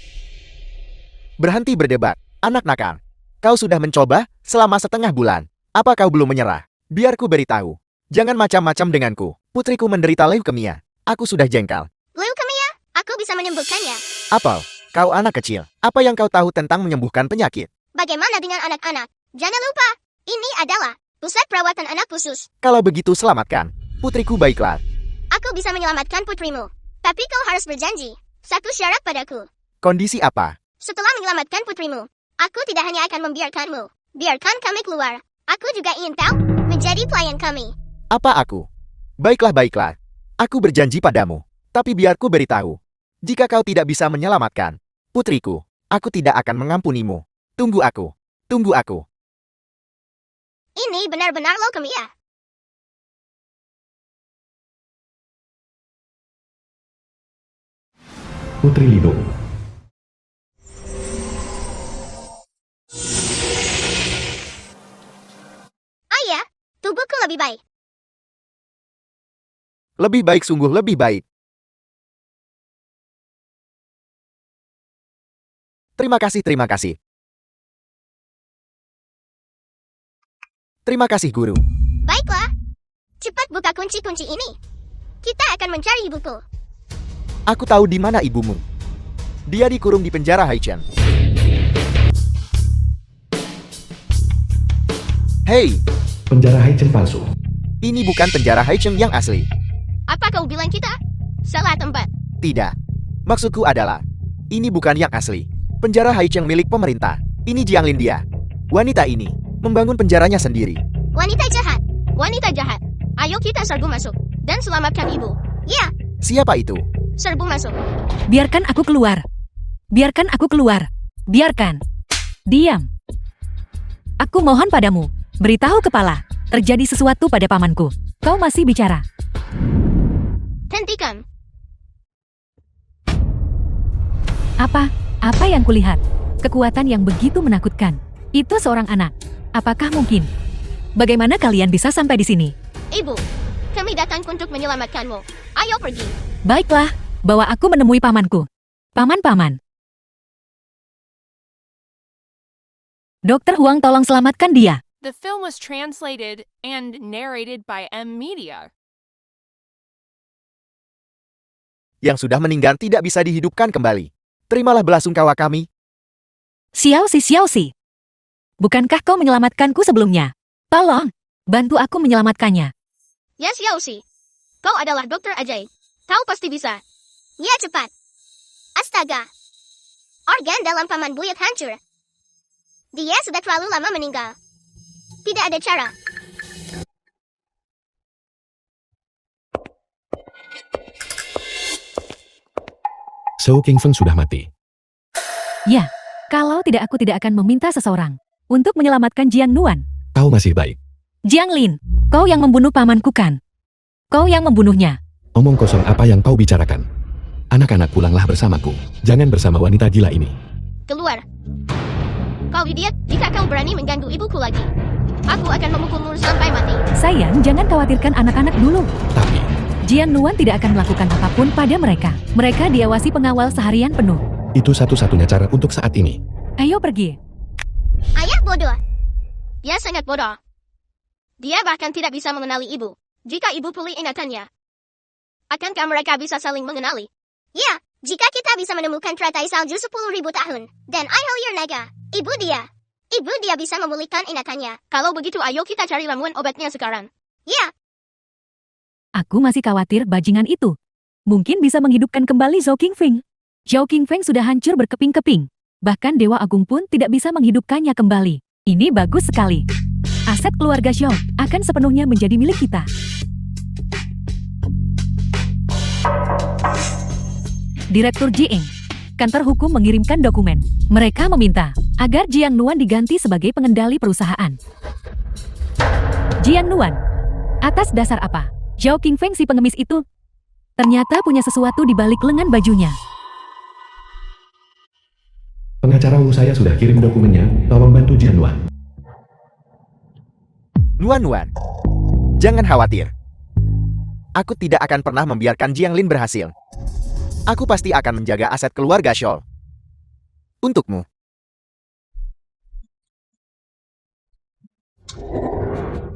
Berhenti berdebat, anak nakal. Kau sudah mencoba selama setengah bulan. Apa kau belum menyerah? Biar ku beritahu. Jangan macam-macam denganku. Putriku menderita leukemia. Aku sudah jengkal. Leukemia? Aku bisa menyembuhkannya. Apel, kau anak kecil. Apa yang kau tahu tentang menyembuhkan penyakit? Bagaimana dengan anak-anak? Jangan lupa, ini adalah pusat perawatan anak khusus. Kalau begitu selamatkan. Putriku baiklah. Aku bisa menyelamatkan putrimu. Tapi kau harus berjanji. Satu syarat padaku. Kondisi apa? Setelah menyelamatkan putrimu, aku tidak hanya akan membiarkanmu. Biarkan kami keluar. Aku juga ingin tahu menjadi pelayan kami. Apa aku? Baiklah. Aku berjanji padamu. Tapi biar ku beritahu. Jika kau tidak bisa menyelamatkan putriku, aku tidak akan mengampunimu. Tunggu aku. Ini benar-benar leukemia. Putri Lidung. Ayah, tubuhku lebih baik. Lebih baik, sungguh lebih baik. Terima kasih. Terima kasih, Guru. Baiklah. Cepat buka kunci-kunci ini. Kita akan mencari ibuku. Aku tahu di mana ibumu. Dia dikurung di penjara Haichen. Hei, Penjara Haichen palsu. ini bukan penjara Haichen yang asli. Apa kau bilang kita? Salah tempat. Tidak. Maksudku adalah, ini bukan yang asli. Penjara Haichen milik pemerintah. Ini Jianglin dia. Wanita ini membangun penjaranya sendiri. Wanita jahat. Ayo kita serbu masuk dan selamatkan ibu. Ya, Siapa itu? serbu masuk. Biarkan aku keluar. Biarkan. Diam. Aku mohon padamu. Beritahu kepala. Terjadi sesuatu pada pamanku. Kau masih bicara. Buktikan. Apa yang kulihat? Kekuatan yang begitu menakutkan. Itu seorang anak. Apakah mungkin? Bagaimana kalian bisa sampai di sini? Ibu, kami datang untuk menyelamatkanmu. Ayo pergi. Baiklah, bawa aku menemui pamanku. Paman-paman. Dokter Huang, tolong selamatkan dia. The film was translated and narrated by M Media. Yang sudah meninggal tidak bisa dihidupkan kembali. Terimalah belasungkawa kami. Xiaoxi. Bukankah kau menyelamatkanku sebelumnya? Tolong, bantu aku menyelamatkannya. Ya Xiaoxi. Kau adalah dokter ajaib. Kau pasti bisa. Ya cepat. Astaga. Organ dalam paman buyut hancur. Dia sudah terlalu lama meninggal. Tidak ada cara. Shou Qingfeng sudah mati. Ya, kalau tidak aku tidak akan meminta seseorang untuk menyelamatkan Jiang Nuan. Kau masih baik. Jiang Lin, kau yang membunuh pamanku kan? Kau yang membunuhnya. Omong kosong apa yang kau bicarakan? Anak-anak pulanglah bersamaku. Jangan bersama wanita gila ini. Keluar. Kau idiot, jika kau berani mengganggu ibuku lagi, aku akan memukulmu sampai mati. Sayang, jangan khawatirkan anak-anak dulu. Tapi, Jiang Nuan tidak akan melakukan apapun pada mereka. Mereka diawasi pengawal seharian penuh. itu satu-satunya cara untuk saat ini. Ayo pergi. Ayah bodoh. Dia sangat bodoh. Dia bahkan tidak bisa mengenali ibu. Jika ibu pulih ingatannya, akankah mereka bisa saling mengenali? Ya, jika kita bisa menemukan teratai salju 10.000 tahun, dan Aiholir Naga, ibu dia bisa memulihkan ingatannya. Kalau begitu ayo kita cari ramuan obatnya sekarang. Ya, Aku masih khawatir bajingan itu. Mungkin bisa menghidupkan kembali Zhou Qingfeng. Zhou Qingfeng sudah hancur berkeping-keping. Bahkan Dewa Agung pun tidak bisa menghidupkannya kembali. Ini bagus sekali. Aset keluarga Zhou akan sepenuhnya menjadi milik kita. Direktur Jieng, kantor hukum mengirimkan dokumen. Mereka meminta agar Jiang Nuan diganti sebagai pengendali perusahaan. Jiang Nuan, atas dasar apa? Zhou Qingfeng si pengemis itu ternyata punya sesuatu di balik lengan bajunya. Pengacara Wu saya sudah kirim dokumennya, tolong bantu Jian Nuan. Nuan, jangan khawatir. Aku tidak akan pernah membiarkan Jiang Lin berhasil. Aku pasti akan menjaga aset keluarga Scholl. Untukmu.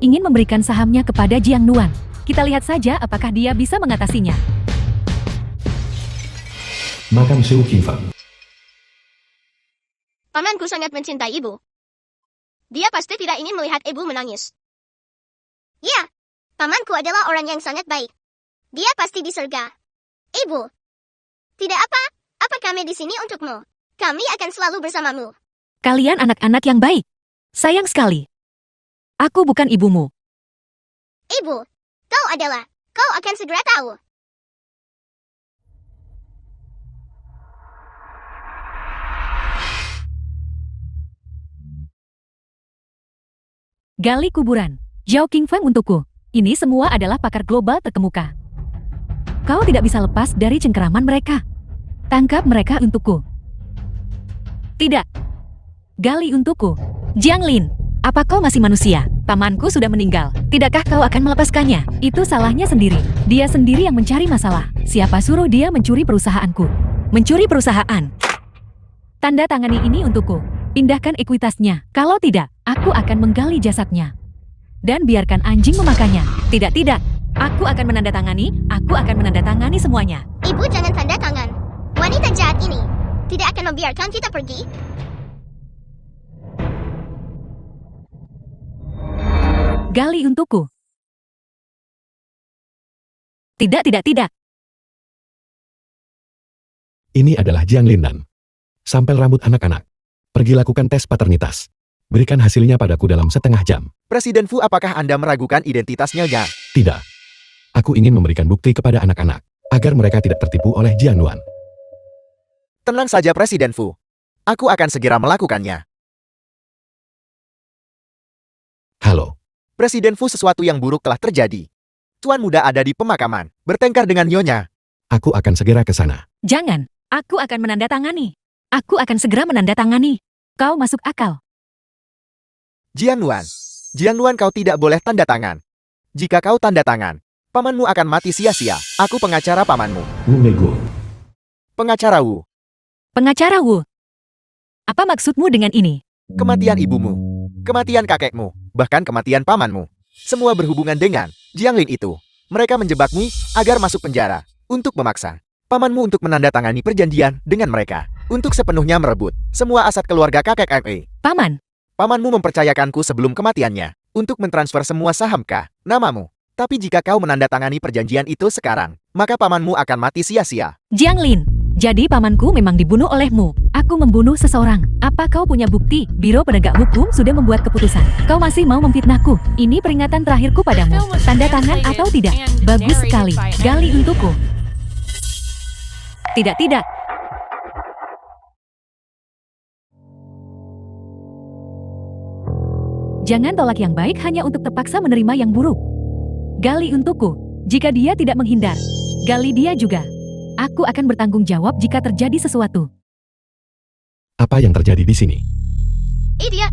Ingin memberikan sahamnya kepada Jiang Nuan. Kita lihat saja apakah dia bisa mengatasinya. Makam Shou Qingfeng. pamanku sangat mencintai ibu. Dia pasti tidak ingin melihat ibu menangis. Ya, pamanku adalah orang yang sangat baik. Dia pasti di surga. Ibu, tidak apa kami di sini untukmu. Kami akan selalu bersamamu. Kalian anak-anak yang baik. Sayang sekali. Aku bukan ibumu. Ibu, kau akan segera tahu. Gali kuburan. Zhou Qingfeng untukku. Ini semua adalah pakar global terkemuka. Kau tidak bisa lepas dari cengkeraman mereka. Tangkap mereka untukku. Tidak. Gali untukku. Jiang Lin, apa kau masih manusia? Pamanku sudah meninggal. Tidakkah kau akan melepaskannya? Itu salahnya sendiri. Dia sendiri yang mencari masalah. Siapa suruh dia mencuri perusahaanku? Mencuri perusahaan. Tanda tangani ini untukku. Pindahkan ekuitasnya. Kalau tidak, aku akan menggali jasadnya. Dan biarkan anjing memakannya. Tidak. Aku akan menandatangani semuanya. Ibu jangan tanda tangan. Wanita jahat ini tidak akan membiarkan kita pergi. Gali untukku. Tidak. Ini adalah Jiang Lin dan sampel rambut anak-anak. Pergi lakukan tes paternitas. Berikan hasilnya padaku dalam setengah jam. Presiden Fu, apakah Anda meragukan identitasnya ya? Tidak. Aku ingin memberikan bukti kepada anak-anak, agar mereka tidak tertipu oleh Jian Nuan. Tenang saja Presiden Fu. Aku akan segera melakukannya. Halo. Presiden Fu, sesuatu yang buruk telah terjadi. Tuan muda ada di pemakaman, bertengkar dengan nyonya. Aku akan segera ke sana. Jangan, aku akan menandatangani. Aku akan segera menandatangani. Kau masuk akal. Jiang Luan, kau tidak boleh tanda tangan. Jika kau tanda tangan, pamanmu akan mati sia-sia. Aku pengacara pamanmu. Wu Meigo. Pengacara Wu. Pengacara Wu. Apa maksudmu dengan ini? Kematian ibumu, kematian kakekmu, bahkan kematian pamanmu. Semua berhubungan dengan Jiang Lin itu. Mereka menjebakmu agar masuk penjara untuk memaksa pamanmu untuk menandatangani perjanjian dengan mereka. Untuk sepenuhnya merebut semua aset keluarga kakek ME. Paman, Pamanmu mempercayakanku sebelum kematiannya untuk mentransfer semua saham ke namamu. Tapi jika kau menandatangani perjanjian itu sekarang, maka pamanmu akan mati sia-sia. Jiang Lin. Jadi pamanku memang dibunuh olehmu. Aku membunuh seseorang. Apa kau punya bukti? Biro Penegak Hukum sudah membuat keputusan. Kau masih mau memfitnahku. Ini peringatan terakhirku padamu. Film was Tanda tangan translated atau tidak? and Bagus narrated sekali. by Gali Emily. untukku. Tidak. Jangan tolak yang baik hanya untuk terpaksa menerima yang buruk. Gali untukku. Jika dia tidak menghindar, gali dia juga. Aku akan bertanggung jawab jika terjadi sesuatu. Apa yang terjadi di sini? Idiot.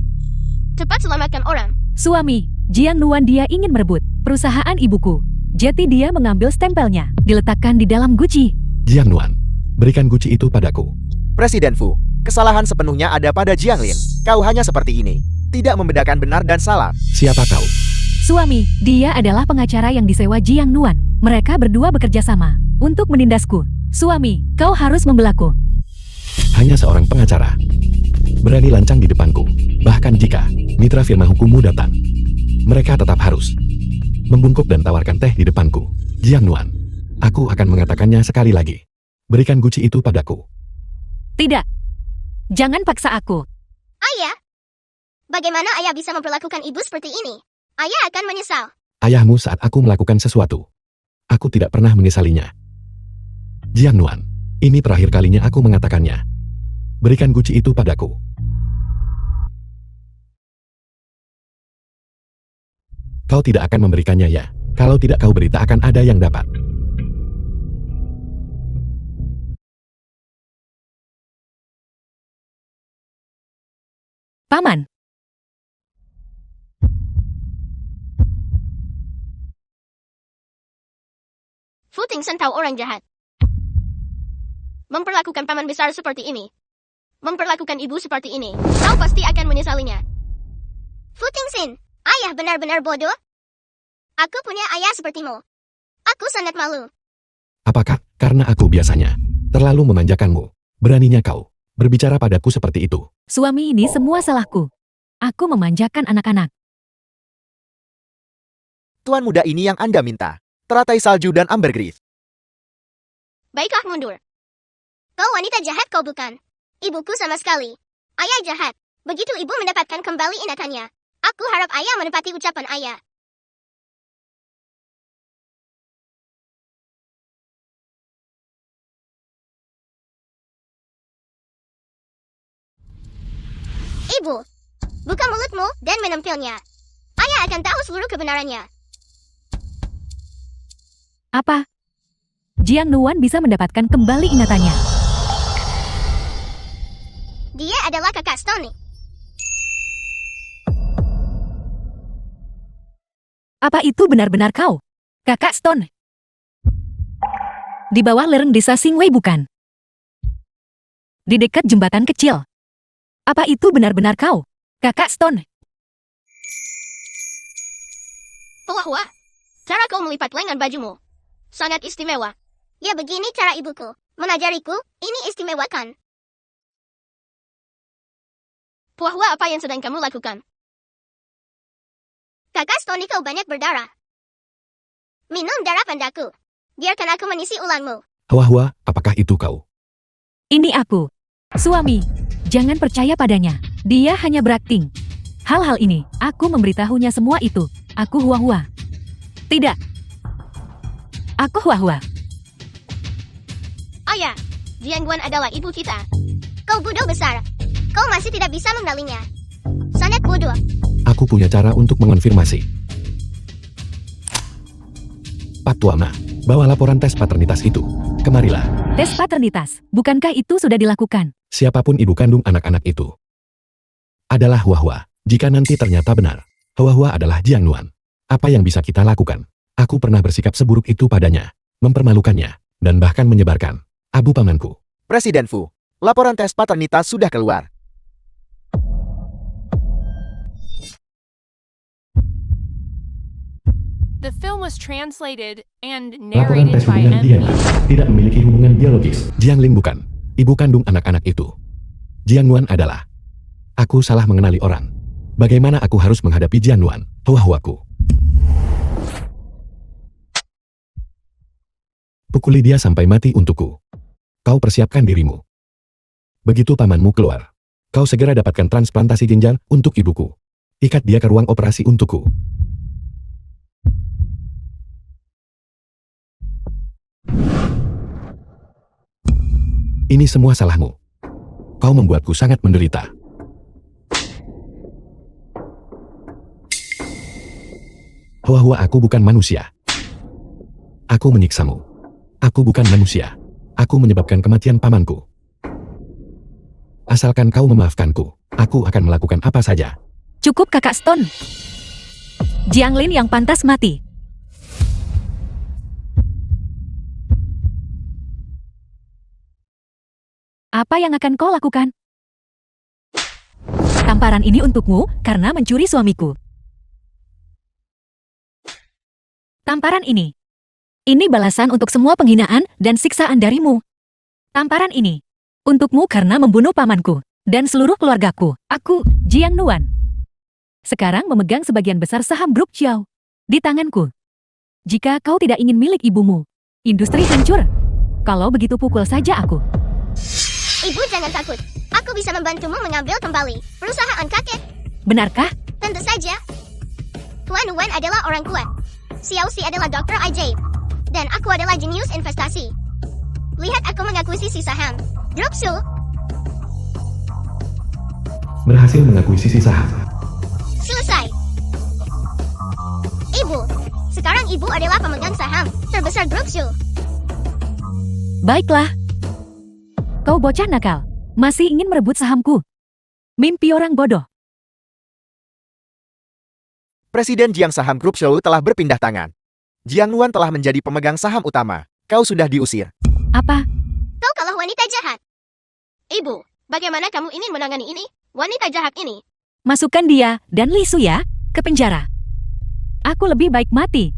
Cepat selamatkan orang. Suami, Jiang Luan dia ingin merebut perusahaan ibuku. Jadi dia mengambil stempelnya, diletakkan di dalam guci. Jiang Nuan, berikan guci itu padaku. Presiden Fu, kesalahan sepenuhnya ada pada Jiang Lin. Kau hanya seperti ini, tidak membedakan benar dan salah. Siapa kau? Suami, dia adalah pengacara yang disewa Jiang Nuan. Mereka berdua bekerja sama untuk menindasku. Suami, kau harus membelaku. Hanya seorang pengacara. Berani lancang di depanku. Bahkan jika mitra firma hukummu datang, mereka tetap harus membungkuk dan tawarkan teh di depanku. Jiang Nuan, aku akan mengatakannya sekali lagi. Berikan guci itu padaku. Tidak. Jangan paksa aku. Ayah. Bagaimana ayah bisa memperlakukan ibu seperti ini? Ayah akan menyesal. Ayahmu saat aku melakukan sesuatu. Aku tidak pernah menyesalinya. Jiang Nuan, ini terakhir kalinya aku mengatakannya. Berikan guci itu padaku. Kau tidak akan memberikannya ya. Kalau tidak kau berita akan ada yang dapat. Paman. Fu Tingsen tahu orang jahat. Memperlakukan paman besar seperti ini. Memperlakukan ibu seperti ini. Kau pasti akan menyesalinya. Fu Tingsen, ayah benar-benar bodoh. Aku punya ayah sepertimu. Aku sangat malu. Apakah karena aku biasanya terlalu memanjakanmu? Beraninya kau berbicara padaku seperti itu. Suami, ini semua salahku. Aku memanjakan anak-anak. Tuan muda ini yang Anda minta. Teratai salju dan ambergris. Baiklah mundur. Kau wanita jahat kau bukan. Ibuku sama sekali. Ayah jahat. Begitu ibu mendapatkan kembali inatannya. Aku harap ayah menepati ucapan ayah. Ibu, buka mulutmu dan menempelnya. Ayah akan tahu seluruh kebenarannya. Apa? Jiang Nuan bisa mendapatkan kembali inatannya. Dia adalah kakak Stony. Apa itu benar-benar kau? Kakak Stone. Di bawah lereng desa Singwei bukan? Di dekat jembatan kecil. Apa itu benar-benar kau? Kakak Stone. Wah, cara kau melipat lengan bajumu. Sangat istimewa. Ya begini cara ibuku. Mengajariku, ini istimewa kan? Wah, apa yang sedang kamu lakukan? Kakak Stony, kau banyak berdarah. Minum darah pandaku. Biarkan aku mengisi ulangmu. Wah, apakah itu kau? Ini aku. Suami, jangan percaya padanya. Dia hanya berakting. Hal-hal ini, aku memberitahunya semua itu. Aku Hua. Tidak. Aku Hua. Ayah, Jiang Guan adalah ibu kita. Kau bodoh besar. Kau masih tidak bisa mengenalinya. Sangat bodoh. Aku punya cara untuk mengonfirmasi. Cepat Tuana, bawa laporan tes paternitas itu. Kemarilah. Tes paternitas, bukankah itu sudah dilakukan? Siapapun ibu kandung anak-anak itu adalah Hua-Hua. Jika nanti ternyata benar, Hua-Hua adalah Jiang Nuan. Apa yang bisa kita lakukan? Aku pernah bersikap seburuk itu padanya, mempermalukannya, dan bahkan menyebarkan abu pamanku. Presiden Fu, laporan tes paternitas sudah keluar. The film was translated and Laporan narrated tes by hubungan DNA MP. tidak memiliki hubungan biologis. Jiang Ling bukan ibu kandung anak-anak itu. Jiang Nuan adalah. Aku salah mengenali orang. Bagaimana aku harus menghadapi Jiang Nuan, Hua-Huaku? Pukuli dia sampai mati untukku. Kau persiapkan dirimu. Begitu pamanmu keluar, kau segera dapatkan transplantasi ginjal untuk ibuku. Ikat dia ke ruang operasi untukku. Ini semua salahmu. Kau membuatku sangat menderita. Hua-Hua, aku bukan manusia. Aku menyiksamu. Aku bukan manusia. Aku menyebabkan kematian pamanku. Asalkan kau memaafkanku, aku akan melakukan apa saja. Cukup Kakak Stone. Jiang Lin yang pantas mati. Apa yang akan kau lakukan? Tamparan ini untukmu karena mencuri suamiku. Tamparan ini. Ini balasan untuk semua penghinaan dan siksaan darimu. Tamparan ini. Untukmu karena membunuh pamanku dan seluruh keluargaku. Aku, Jiang Nuan. Sekarang memegang sebagian besar saham grup Xiao di tanganku. Jika kau tidak ingin milik ibumu, industri hancur. Kalau begitu pukul saja aku. Ibu jangan takut. Aku bisa membantumu mengambil kembali perusahaan kakek. Benarkah? Tentu saja. Tuan Wen adalah orang kuat. Xiao Si adalah dokter ajaib. Dan aku adalah jenius investasi. Lihat aku mengakuisisi saham Grup Su. Berhasil mengakuisisi saham. Selesai. Ibu. Sekarang ibu adalah pemegang saham terbesar Grup Su. Baiklah. Kau bocah nakal. Masih ingin merebut sahamku. Mimpi orang bodoh. Presiden Jiang Saham Group Show telah berpindah tangan. Jiang Nuan telah menjadi pemegang saham utama. Kau sudah diusir. Apa? Kau kalah wanita jahat. Ibu, bagaimana kamu ingin menangani ini? Wanita jahat ini. Masukkan dia dan Li Su ya ke penjara. Aku lebih baik mati